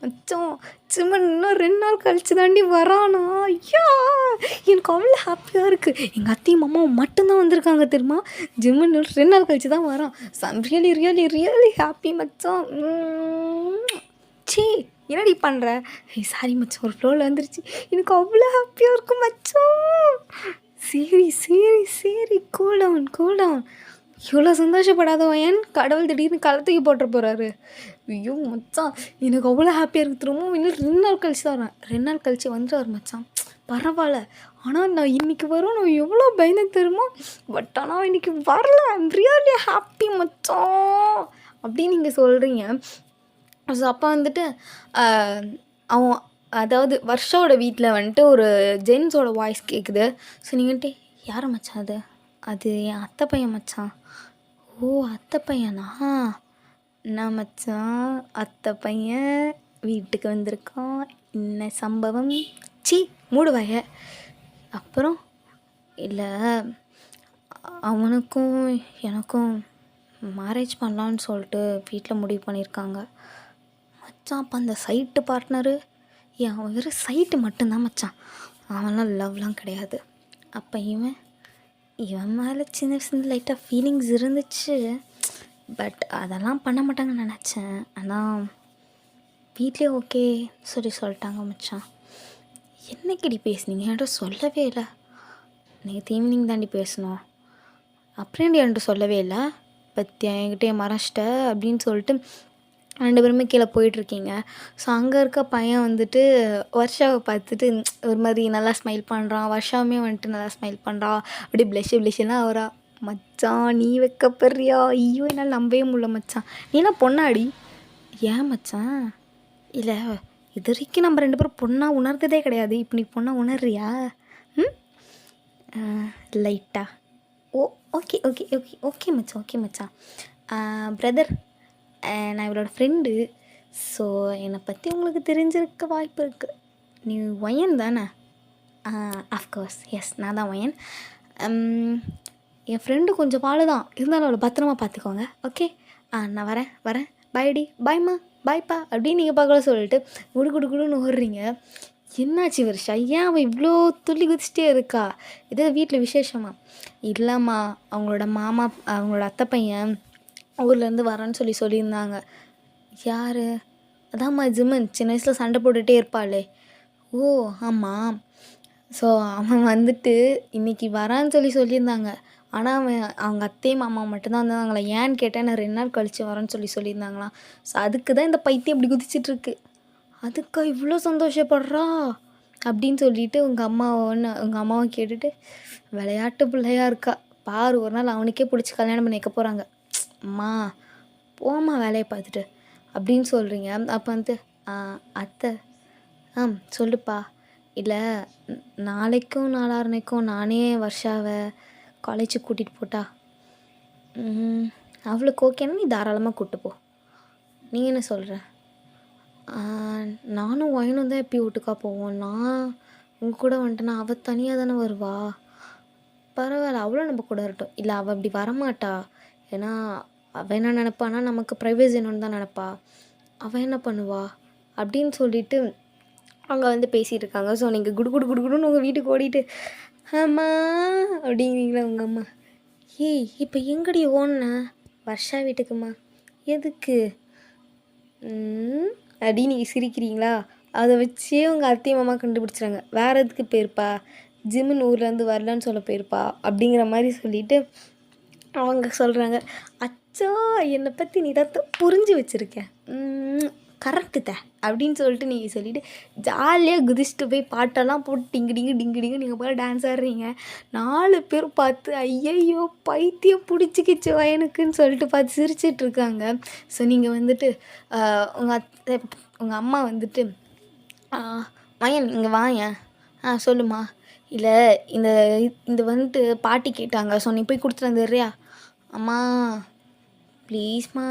மச்சான் ஜிமன் இன்னும் 2 நாள் கழிச்சு தாண்டி வரானா? ஐயா எனக்கு அவ்வளோ ஹாப்பியாக இருக்குது. எங்கள் அத்தையும் அம்மாவும் மட்டும்தான் வந்திருக்காங்க தெரியுமா. ஜிமன் 2 நாள் கழிச்சு தான் வரான். ரியலி ரியலி ரியலி ஹாப்பி மச்சான். என்னடி பண்ணுற? சாரி மச்சான் ஒரு ஃப்ளோவில் வந்துருச்சு. எனக்கு அவ்வளோ ஹாப்பியாக இருக்கும் மச்சான். சரி கூல் டவுன். இவ்வளோ சந்தோஷப்படாதவன் ஏன் கடவுள் திடீர்னு களத்துக்கு போட்டு போகிறாரு. ஐயோ மச்சான் எனக்கு அவ்வளோ ஹாப்பியாக இருக்குது. திரும்பவும் இன்னும் 2 நாள் கழிச்சு தான் வரேன். 2 நாள் கழிச்சு வந்துடுவார் மச்சான். பரவாயில்ல. ஆனால் நான் இன்றைக்கி வரும். நான் எவ்வளோ பயந்து தெரியுமா. பட் ஆனால் இன்றைக்கி வரல. ஐம் ரியலி ஹாப்பி மச்சான் அப்படின்னு நீங்கள் சொல்கிறீங்க. ஸோ அப்போ வந்துட்டு அவன் அதாவது வர்ஷாவோட வீட்டில் வந்துட்டு ஒரு ஜென்ஸோட வாய்ஸ் கேட்குது. ஸோ நீங்கள்ட்டு யார் மச்சான் அது என் அத்தை பையன் மச்சான். ஓ அத்தை பையனா? நான் மச்சான் அத்தை பையன் வீட்டுக்கு வந்திருக்கான். என்ன சம்பவம்? மூடுவாய. அப்புறம் இல்லை அவனுக்கும் எனக்கும் மேரேஜ் பண்ணலான்னு சொல்லிட்டு வீட்டில் முடிவு பண்ணியிருக்காங்க மச்சான். அப்போ அந்த சைட்டு பார்ட்னரு அவன் வெறும் சைட்டு மட்டும்தான் மச்சான். அவன்லாம் லவ்லாம் கிடையாது. அப்போ இவன் மேலே சின்ன லைட்டாக ஃபீலிங்ஸ் இருந்துச்சு. பட் அதெல்லாம் பண்ண மாட்டாங்கன்னு நினச்சேன். ஆனால் வீட்லேயே ஓகே சொல்லிட்டாங்க மச்சான். என்னைக்கிடி பேசுனீங்க? என்கிட்ட சொல்லவே இல்லை. நேற்று ஈவினிங் தாண்டி பேசணும். அப்புறம் என்கிட்ட சொல்லவே இல்லை. பற்றி என்கிட்ட மறைச்சிட்ட அப்படின்னு சொல்லிட்டு 2 பேருமே கீழே போயிட்டுருக்கீங்க. ஸோ அங்கே இருக்க பையன் வந்துட்டு வர்ஷாவை பார்த்துட்டு ஒரு மாதிரி நல்லா ஸ்மைல் பண்ணுறான். வர்ஷாவுமே வந்துட்டு நல்லா ஸ்மைல் பண்ணுறா. அப்படியே ப்ளஷ்ஷெல்லாம் அவரா. மச்சான் நீ வைக்கப்படுறியா? ஐயோ என்னால் நம்பவே முடியல மச்சான். நீலாம் பொண்ணாடி? ஏன் மச்சான்? இல்லை இது வரைக்கும் நம்ம 2 பேரும் பொண்ணாக உணர்ந்ததே கிடையாது. இப்போ நீ பொண்ணாக உணர்றியா? லைட்டா ஓகே மச்சான். பிரதர் நான் இவளோட ஃப்ரெண்டு. ஸோ என்னை பற்றி உங்களுக்கு தெரிஞ்சிருக்க வாய்ப்பு இருக்குது. நீ ஒயன் தானே? அஃப்கோர்ஸ் எஸ் நான் தான் ஒயன். என் ஃப்ரெண்டு கொஞ்சம் பாலு தான், இருந்தாலும் அவளை பத்திரமா பார்த்துக்கோங்க. ஓகே நான் வரேன் பாய்டி பாய்மா பாய்ப்பா அப்படின்னு நீங்கள் பார்க்கல சொல்லிட்டு குடுன்னு ஓடுறீங்க. என்னாச்சு வருஷா? ஏன் அவன் இவ்வளோ துள்ளி குதிச்சிட்டே இருக்கா? இதே வீட்டில் விசேஷமா? இல்லைம்மா அவங்களோட அத்தை பையன் ஊர்லேருந்து வரேன்னு சொல்லியிருந்தாங்க. யார்? அதாம்மா ஜிமன், சின்ன வயசில் சண்டை போட்டுகிட்டே இருப்பாளே. ஓ ஆமாம். ஸோ அவன் வந்துட்டு இன்றைக்கி வரான்னு சொல்லியிருந்தாங்க. ஆனால் அவங்க அத்தையும் மாமா மட்டும்தான் வந்தாங்களா. ஏன்னு கேட்டேன். நான் 2 நாள் கழித்து வரேன்னு சொல்லியிருந்தாங்களாம். ஸோ அதுக்கு தான் இந்த பைத்தியம் இப்படி குதிச்சிட்ருக்கு. அதுக்கா இவ்வளோ சந்தோஷப்படுறா அப்படின்னு சொல்லிட்டு உங்கள் அம்மாவை கேட்டுட்டு விளையாட்டு பிள்ளையாக இருக்கா பாரு. ஒரு நாள் அவனுக்கே பிடிச்சி கல்யாணம் பண்ணி வைக்க போகிறாங்க. அம்மா போம்மா வேலையை பார்த்துட்டு அப்படின்னு சொல்கிறீங்க. அப்போ வந்து அத்தை சொல்லுப்பா. இல்லை நாளைக்கும் நாளான்னைக்கும் நானே வர்ஷாவை காலேஜுக்கு கூட்டிகிட்டு போட்டா அவளுக்கு ஓகேன்னா நீ தாராளமாக கூப்பிட்டு போ. நீ என்ன சொல்கிற? நானும் ஒயனும் தான் எப்படி வீட்டுக்கா போவோம். நான் உங்கள் கூட வந்துட்டேன்னா அவள் தனியாக தானே வருவா. பரவாயில்ல அவளும் நம்ம கூட இருக்கட்டும். இல்லை அவள் அப்படி வரமாட்டா. ஏன்னா அவள் என்ன நினப்பானா நமக்கு ப்ரைவேசி என்னன்னு தான் நினப்பா. அவள் என்ன பண்ணுவா அப்படின்னு சொல்லிட்டு அவங்க வந்து பேசிகிட்டு இருக்காங்க. ஸோ நீங்கள் குடுன்னு உங்கள் வீட்டுக்கு ஓடிட்டு ஆமா அப்படிங்கிறீங்களா உங்கள் அம்மா. இப்போ எங்கடி ஓடுன? வர்ஷா வீட்டுக்குமா? எதுக்கு அப்படின்னு நீங்கள் சிரிக்கிறீங்களா? அதை வச்சே உங்கள் அத்தை மாமா கண்டுபிடிச்சிட்டாங்க. வேறு எதுக்கு போயிருப்பா? ஜிம்முன்னு ஊர்லேருந்து வரலன்னு சொல்ல போயிருப்பா அப்படிங்கிற மாதிரி சொல்லிவிட்டு அவங்க சொல்கிறாங்க, அச்சோ என்னை பற்றி நீ தான் புரிஞ்சு வச்சுருக்க, கரெக்டு த அப்படின்னு சொல்லிட்டு நீங்கள் சொல்லிவிட்டு ஜாலியாக குதிச்சுட்டு போய் பாட்டெல்லாம் போட்டு டிங்கு டிங்கு டிங்கு டிங்கு நீங்கள் போய் டான்ஸ் ஆடுறீங்க. 4 பேர் பார்த்து ஐயையோ பைத்தியம் பிடிச்சிக்கிச்சு வயனுக்குன்னு சொல்லிட்டு பார்த்து சிரிச்சிட்ருக்காங்க. ஸோ நீங்கள் வந்துட்டு உங்கள் அம்மா வந்துட்டு மயன் இங்கே வாயேன், சொல்லுமா, இல்லை இந்த இந்த வந்துட்டு பாட்டி கேட்டாங்க, ஸோ நீ போய் கொடுத்துட்டு வந்துடுறியா? அம்மா ப்ளீஸ்மா,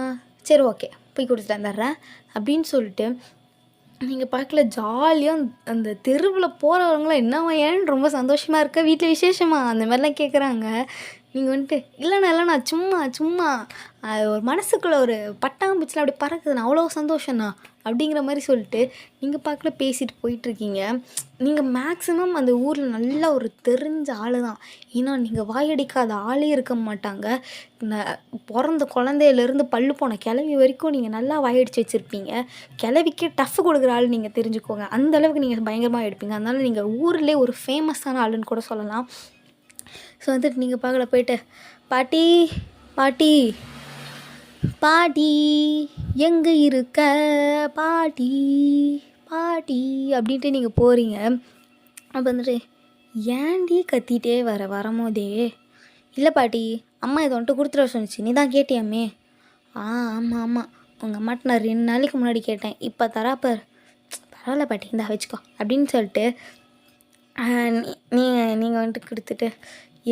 சரி ஓகே போய் கொடுத்துட்டு வந்துடுறேன் அப்படின்னு சொல்லிட்டு நீங்கள் பார்க்கல ஜாலியாக அந்த தெருவில் போகிறவங்களாம் என்னவா ஏன்னு ரொம்ப சந்தோஷமாக இருக்க, வீட்டில் விசேஷமா அந்த மாதிரிலாம் கேட்குறாங்க. நீங்கள் வந்துட்டு இல்லைண்ணா சும்மா அது ஒரு மனசுக்குள்ளே ஒரு பட்டாம்பூச்சில் அப்படி பறக்குதுண்ணா, அவ்வளோ சந்தோஷண்ணா அப்படிங்கிற மாதிரி சொல்லிட்டு நீங்கள் பார்க்கல பேசிட்டு போயிட்டுருக்கீங்க. நீங்கள் மேக்ஸிமம் அந்த ஊரில் நல்ல ஒரு தெரிஞ்ச ஆள் தான். ஏன்னா நீங்கள் வாயடிக்காத ஆளே இருக்க மாட்டாங்க. பிறந்த குழந்தையிலேருந்து பல்லு போன கிளவி வரைக்கும் நீங்கள் நல்லா வாயடிச்சு வச்சுருப்பீங்க. கிளவிக்கே டஃப் கொடுக்குற ஆள் நீங்கள் தெரிஞ்சுக்கோங்க. அந்தளவுக்கு நீங்கள் பயங்கரமாக எடுப்பீங்க. அதனால் நீங்கள் ஊர்லேயே ஒரு ஃபேமஸான ஆளுன்னு கூட சொல்லலாம். ஸோ வந்துட்டு நீங்கள் பார்க்கல போயிட்டு பாட்டி பாட்டி பாட்டி எங்கே இருக்க பாட்டி பாட்டி அப்படின்ட்டு நீங்கள் போகிறீங்க. அப்போ வந்துட்டு ஏன்டி கத்திட்டே வரும்போதே, இல்லை பாட்டி அம்மா இதை வந்துட்டு கொடுத்துட சொன்னிச்சு, நீ தான் கேட்டியாமே. ஆமாம் உங்கள் அம்மாட்ட நான் 2 நாளைக்கு முன்னாடி கேட்டேன், இப்போ தராப்பார், பரவாயில்ல பாட்டி இந்தா வச்சுக்கோ அப்படின்னு சொல்லிட்டு நீங்கள் வந்துட்டு கொடுத்துட்டு,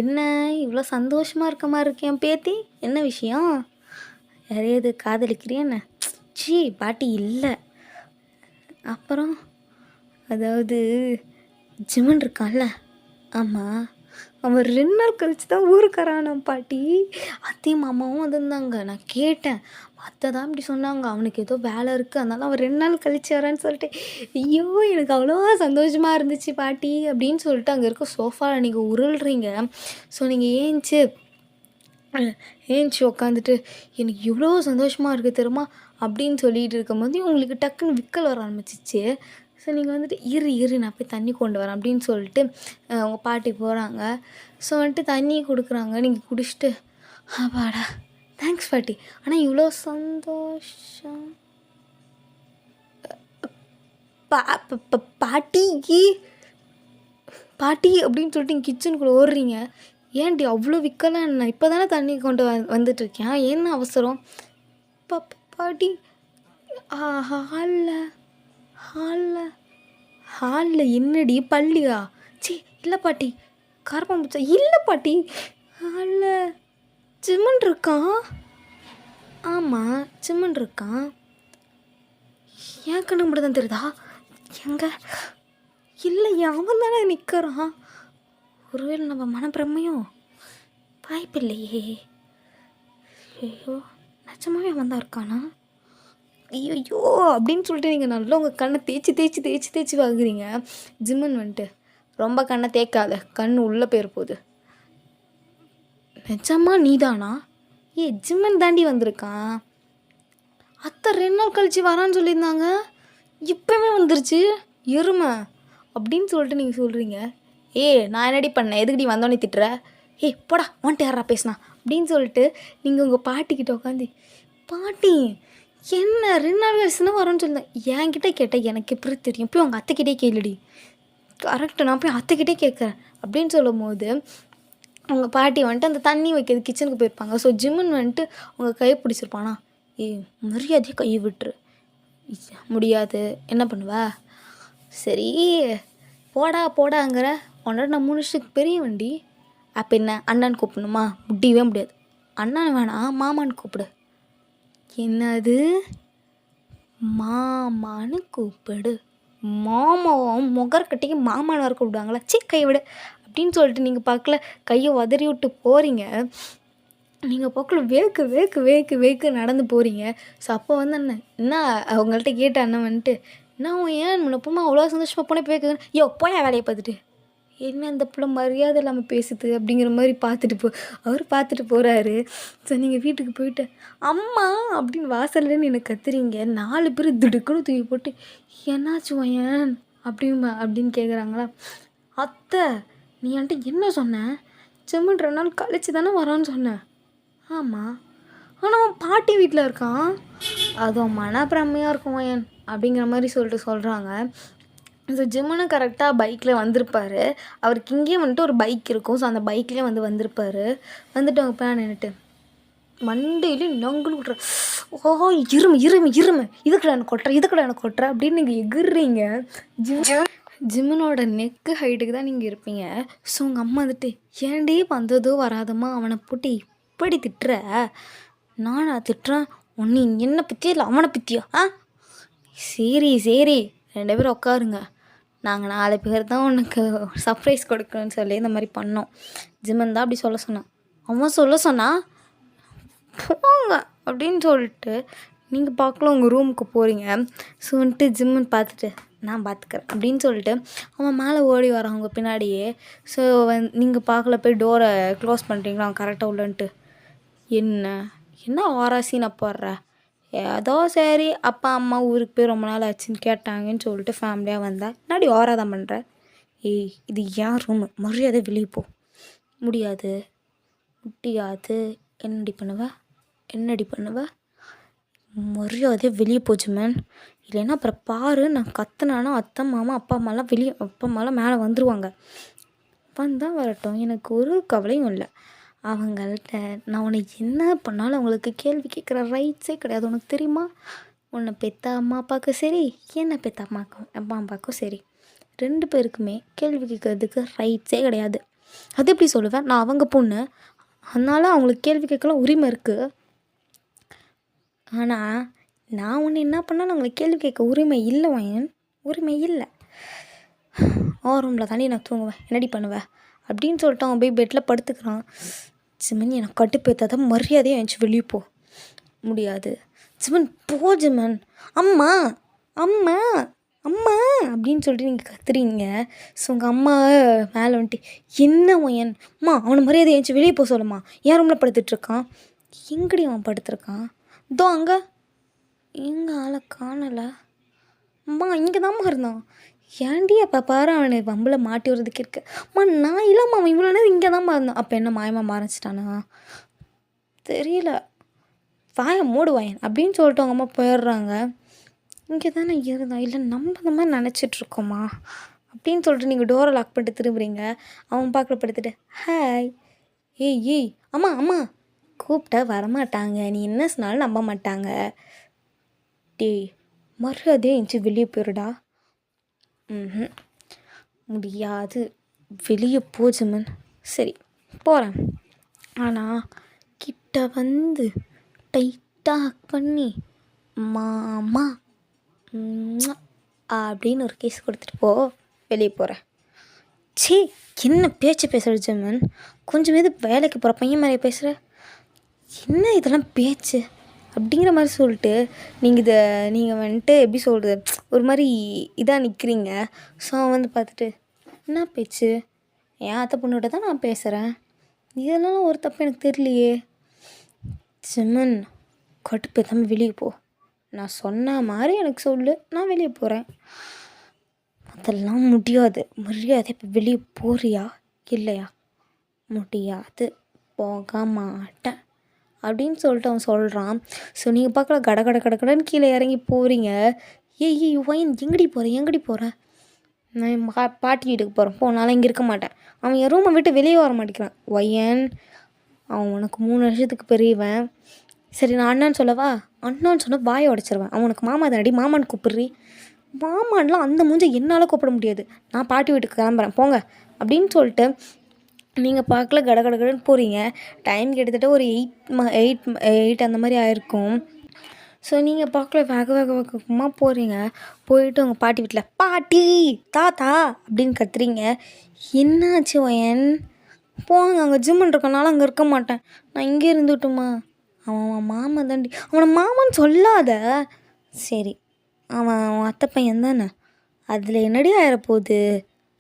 என்ன இவ்வளோ சந்தோஷமாக இருக்க மாதிரி இருக்கேன் பேத்தி, என்ன விஷயம், யாரையாவது காதலிக்கிறியா என்ன? சீ பாட்டி இல்லை. அப்புறம் அதாவது ஜிமன் இருக்கான்ல, ஆமாம் அவன் 2 நாள் கழிச்சு தான் ஊருக்காரானான் பாட்டி. அத்தையும் மாமாவும் வந்திருந்தாங்க. நான் கேட்டேன், அத்தை தான் இப்படி சொன்னாங்க, அவனுக்கு ஏதோ வேலை இருக்குது அதனால அவன் 2 நாள் கழிச்சு வரான்னு சொல்லிட்டு, ஐயோ எனக்கு அவ்வளோ சந்தோஷமாக இருந்துச்சு பாட்டி அப்படின்னு சொல்லிட்டு அங்கே இருக்க சோஃபாவில் நீங்கள் உருள்றீங்க. ஸோ நீங்கள் ஏஞ்சி உக்காந்துட்டு எனக்கு இவ்வளோ சந்தோஷமாக இருக்குது தெரியுமா அப்படின்னு சொல்லிகிட்டு இருக்கும்போது உங்களுக்கு டக்குன்னு விக்கல் வர ஆரம்பிச்சிச்சு. ஸோ நீங்கள் வந்துட்டு இரு நான் போய் தண்ணி கொண்டு வரேன் அப்படின்னு சொல்லிட்டு உங்கள் பாட்டி போகிறாங்க. ஸோ வந்துட்டு தண்ணி கொடுக்குறாங்க. நீங்கள் குடிச்சிட்டு அப்பாடா தேங்க்ஸ் பாட்டி, ஆனால் இவ்வளோ சந்தோஷம் பாட்டி அப்படின்னு சொல்லிட்டு நீங்கள் கிச்சனுக்குள்ளே ஓடுறீங்க. ஏன்டி அவ்வளோ விற்கலாம், நான் இப்போ தானே தண்ணி கொண்டு வந்துட்டுருக்கேன், என்ன அவசரம்? பாட்டி ஹாலில் என்னடி பள்ளியா? சி இல்லை பாட்டி, காரப்பாம்பூச்சா? இல்லை பாட்டி, ஹாலில் சிம்மன் இருக்கான். ஆமாம் சிம்மன் இருக்கான். ஏன் கண்ணு மட்டும் தான் தெரியுதா? எங்க இல்லை அவன் தானே நிற்கிறான். ஒருவேளை நம்ம மனப்பிரமையோ? வாய்ப்பில்லையே. ஐயோ நிஜமாவே அவன் தான் இருக்கானா? ஐயோ அப்படின்னு சொல்லிட்டு நீங்கள் நல்லா உங்கள் கண்ணை தேய்ச்சி பார்க்குறீங்க. ஜிம்மன் வந்துட்டு ரொம்ப கண்ணை தேய்க்காத, கண் உள்ளே போயிட போகுது. நிஜமா நீதானா? ஜிம்மன் தாண்டி வந்திருக்கான். அத்தை 2 நாள் கழிச்சு வரான்னு சொல்லியிருந்தாங்க, இப்போவே வந்துருச்சு எருமை அப்படின்னு சொல்லிட்டு நீங்கள் சொல்கிறீங்க. நான் என்னடி பண்ணேன், எதுக்குடி வந்தோடனே திட்டுற? போடா வந்துட்டு யாரா பேசினா அப்படின்னு சொல்லிட்டு நீங்கள் உங்கள் பாட்டிக்கிட்ட உட்காந்து, பாட்டி என்ன 2 நாள் கழிச்சுன்னா வரோன்னு சொல்லியிருந்தேன், என்கிட்ட கேட்டேன் எனக்கு எப்படி தெரியும், போய் உங்கள் அத்தைக்கிட்டே கேளுடி. கரெக்டு, நான் போய் அத்தைக்கிட்டே கேட்குறேன் அப்படின்னு சொல்லும் போது உங்கள் பாட்டி வந்துட்டு அந்த தண்ணி வைக்கிறது கிச்சனுக்கு போயிருப்பாங்க. ஸோ ஜிம்மன் வந்துட்டு உங்கள் கையை பிடிச்சிருப்பானா, மரியாதையாக கையை விட்டுரு. முடியாது, என்ன பண்ணுவா? சரி போடாங்கிற உன்னோட நான் 3 வருஷத்துக்கு பெரிய வண்டி. அப்போ என்ன அண்ணன் கூப்பிடணுமா? முடியவே முடியாது. அண்ணன் வேணாம் மாமான்னு கூப்பிடு. என்னது மாமான்னு கூப்பிடு? மாமாவும் முகர்கட்டிக்கு மாமான்னு வர கூப்பிடுவாங்களா? கையை விடு அப்படின்னு சொல்லிட்டு நீங்கள் பார்க்கல கையை உதறி விட்டு போகிறீங்க. நீங்கள் பார்க்கல வேக்கு நடந்து போகிறீங்க. ஸோ அப்போ வந்து அண்ணன் என்ன அவங்கள்ட்ட கேட்ட அண்ணன் வந்துட்டு, நான் ஏன் முன்னப்பமா அவ்வளோ சந்தோஷமாக போனே போய் போயா வேலையை பார்த்துட்டு, என்ன அந்த பிள்ளை மரியாதை இல்லாமல் பேசுது அப்படிங்கிற மாதிரி அவர் பார்த்துட்டு போகிறாரு. ஸோ நீங்கள் வீட்டுக்கு போயிட்டு அம்மா அப்படின்னு வாசல்லேன்னு எனக்கு கத்துறீங்க. 4 பேர் திடுக்குன்னு தூக்கி போட்டு என்னாச்சு ஏன் அப்படின்னு கேட்குறாங்களா? அத்தை நீ என்கிட்ட என்ன சொன்ன? ஜிம்முன்னு 2 நாள் கழிச்சு தானே வரான்னு சொன்னேன். ஆமாம், ஆனால் அவன் பாட்டி வீட்டில் இருக்கான். அதுவும் மனப்பிரமையாக இருக்கும் வயன் அப்படிங்கிற மாதிரி சொல்கிறாங்க. ஸோ ஜிம்முன்னு கரெக்டாக பைக்கில் வந்திருப்பார். அவருக்கு இங்கேயே வந்துட்டு ஒரு பைக் இருக்கும். ஸோ அந்த பைக்லேயே வந்திருப்பார். வந்துட்டு அவங்க பேன் நின்றுட்டு மண்டையிலையும் நொங்கல் விட்ற, ஓ இருமு இதுக்கடா எனக்கு கொட்டுற அப்படின்னு நீங்கள் எகுறீங்க. ஜிம்மனோட நெக்கு ஹைட்டுக்கு தான் நீங்கள் இருப்பீங்க. ஸோ உங்கள் அம்மா வந்துட்டு ஏன்டே வந்ததோ வராதம்மா அவனை போட்டு இப்படி திட்டுற? நானா திட்டுறேன்? ஒன்று என்னை பற்றியா இல்லை அவனை பற்றியா? சரி 2 பேரும் உட்காருங்க, நாங்கள் 4 பேர் தான் உனக்கு சர்ப்ரைஸ் கொடுக்குறோன்னு சொல்லி இந்த மாதிரி பண்ணோம். ஜிம்மன் தான் அப்படி சொல்ல சொன்னான். அவன் சொல்ல சொன்னா போங்க அப்படின்னு சொல்லிட்டு நீங்கள் பார்க்கல உங்கள் ரூமுக்கு போகிறீங்க. ஸோ வந்துட்டு ஜிம்முன்னு பார்த்துட்டு நான் பார்த்துக்கிறேன் அப்படின்னு சொல்லிட்டு அவன் மேலே ஓடி வரான் அவங்க பின்னாடியே. ஸோ நீங்கள் பார்க்கல போய் டோரை க்ளோஸ் பண்ணுறீங்களா அவன் கரெக்டாக உள்ளன்ட்டு. என்ன ஆராசி நான் போடுற? ஏதோ சரி அப்பா அம்மா ஊருக்கு போய் ரொம்ப நாள் ஆச்சுன்னு கேட்டாங்கன்னு சொல்லிட்டு ஃபேமிலியாக வந்தேன். முன்னாடி ஓராதான் பண்ணுற? இது ஏன் ரூமு, மரியாதை வெளியே போ. முடியாது. என்னடி பண்ணுவ? மரியாதையே வெளியே போச்சு மேன், இல்லைன்னா அப்புறம் பாரு நான் கத்துனானா அத்தை மாமா அப்பா அம்மாலாம் மேலே வந்துடுவாங்க. வந்தால் வரட்டும், எனக்கு ஒரு கவலையும் இல்லை. அவங்கள்ட்ட நான் உன்னை என்ன பண்ணாலும் அவங்களுக்கு கேள்வி கேட்குற ரைட்ஸே கிடையாது. உனக்கு தெரியுமா? உன்னை பெற்ற அம்மா அப்பாவுக்கும் சரி, என்னை பெற்ற அம்மா அப்பாவுக்கும் சரி, 2 பேருக்குமே கேள்வி கேட்குறதுக்கு ரைட்ஸே கிடையாது. அது எப்படி சொல்லுவேன்? நான் அவங்க பொண்ணு, அதனால் அவங்களுக்கு கேள்வி கேட்கலாம் உரிமை இருக்குது. ஆனால் நான் ஒன்று என்ன பண்ணாலும் அவங்களுக்கு கேள்வி கேட்க உரிமை இல்லை வயன், உரிமை இல்லை. ரூமில் தாண்டி நான் தூங்குவேன், என்னடி பண்ணுவேன் அப்படின்னு சொல்லிட்டு அவன் போய் பெட்டில் படுத்துக்கிறான். ஜிமன் எனக்கு கட்டுப்பேற்றாதான் மரியாதையை எழுந்துச்சி வெளியே போ. முடியாது. ஜிமன் போ ஜிமன். அம்மா அம்மா அம்மா அப்படின்னு சொல்லிட்டு நீங்கள் கத்துறீங்க. ஸோ உங்கள் அம்மா மேலே வந்துட்டு என்ன வயன் அம்மா அவனை மரியாதை எழுந்துச்சி வெளியே போக சொல்லுமா. என் ரூமில் படுத்துட்ருக்கான். எங்கடி அவன் படுத்துருக்கான்? இதோ அங்கே. எங்கள் ஆளை காணலை. அம்மா இங்கே தான்மா இருந்தான். ஏன்டி அப்போ பாரு அவனை வம்பில் மாட்டி வர்றதுக்கு இருக்கு. அம்மா நான் இல்லைம்மா அவன் இவ்வளோ நேரம் இங்கே தான்மா இருந்தான். அப்போ என்ன மாயமாக மறைச்சிட்டானா தெரியல. வாயை மூடுவாயன் அப்படின்னு சொல்லிட்டு அவங்க அம்மா போயிடுறாங்க. இங்கே தானே இருந்தான், இல்லை நம்ம இந்த மாதிரி நினச்சிட்ருக்கோமா அப்படின்னு சொல்லிட்டு நீங்கள் டோரை லாக் பண்ணிட்டு திரும்புறீங்க. அவன் பார்க்கல படுத்துட்டு ஹாய் ஏய் அம்மா கூப்பிட்டா வரமாட்டாங்க, நீ என்ன சொன்னாலும் நம்ப மாட்டாங்க. டேய் மரியாதையே எஞ்சி வெளியே போயிடுடா. முடியாது, வெளியே போஜமன். சரி போகிறேன், ஆனால் கிட்ட வந்து டைட்டாக பண்ணி மாமா அப்படின்னு ஒரு கேஸ் கொடுத்துட்டு போ, வெளியே போகிறேன். சே என்ன பேச்சு பேசுகிற ஜெமன், கொஞ்சம் வேலைக்கு போகிற பையன் மாதிரியே பேசுகிற. என்ன இதெல்லாம் பேச்சு அப்படிங்கிற மாதிரி சொல்லிட்டு நீங்கள் வந்துட்டு எப்படி சொல்கிறது, ஒரு மாதிரி இதாக நிற்கிறீங்க. ஸோ அவன் பார்த்துட்டு என்ன பேச்சு, என் அத்தை பொண்ணுகிட்ட தான் நான் பேசுகிறேன், இதெல்லாம் ஒரு தப்பு எனக்கு தெரியலையே. ஜெமன் கட்டுப்பு பேசாமல் வெளியே போ, நான் சொன்ன மாதிரி எனக்கு சொல்லு, நான் வெளியே போகிறேன். அதெல்லாம் முடியாது, மரியாதை இப்போ வெளியே போறியா இல்லையா? முடியாது, போக மாட்டேன் அப்படின்னு சொல்லிட்டு அவன் சொல்கிறான். ஸோ நீங்கள் பார்க்கல கடன்னு கீழே இறங்கி போகிறீங்க. ஏய் ஒயின் எங்கடி போகிறேன்? நான் பாட்டி வீட்டுக்கு போகிறேன். போனாலும் இங்கே இருக்க மாட்டேன். அவன் என் ரூமை விட்டு வெளியே வர மாட்டேங்கிறான். ஒயன் அவன் உனக்கு 3 வருஷத்துக்கு பெரியவன். சரி நான் அண்ணான்னு சொல்லவா? அண்ணான்னு சொன்னால் வாயை உடச்சிருவேன். அவனுக்கு மாமா தானடி, மாமான்னு கூப்பிட்றி. மாமான்லாம் அந்த மூஞ்சை என்னால் கூப்பிட முடியாது. நான் பாட்டி வீட்டுக்கு கிளம்புறேன் போங்க அப்படின்னு சொல்லிட்டு நீங்கள் பார்க்கல கடன்னு போகிறீங்க. டைம் கிட்டத்தட்ட ஒரு 8 அந்த மாதிரி ஆயிருக்கும். ஸோ நீங்கள் பார்க்கல வேகமாக போகிறீங்க. போயிட்டு உங்கள் பாட்டி வீட்டில் பாட்டி தாத்தா அப்படின்னு கத்துறீங்க. என்னாச்சு வயன்? போங்க, அங்கே ஜிம்முன்னு இருக்கனால அங்கே இருக்க மாட்டேன், நான் இங்கே இருந்துட்டுமா. அவன் மாமா தாண்டி, அவனை மாமான்னு சொல்லாத. சரி அவன் அத்தை பையன் தானே, அதில் என்னடி ஆயிரப்போகுது,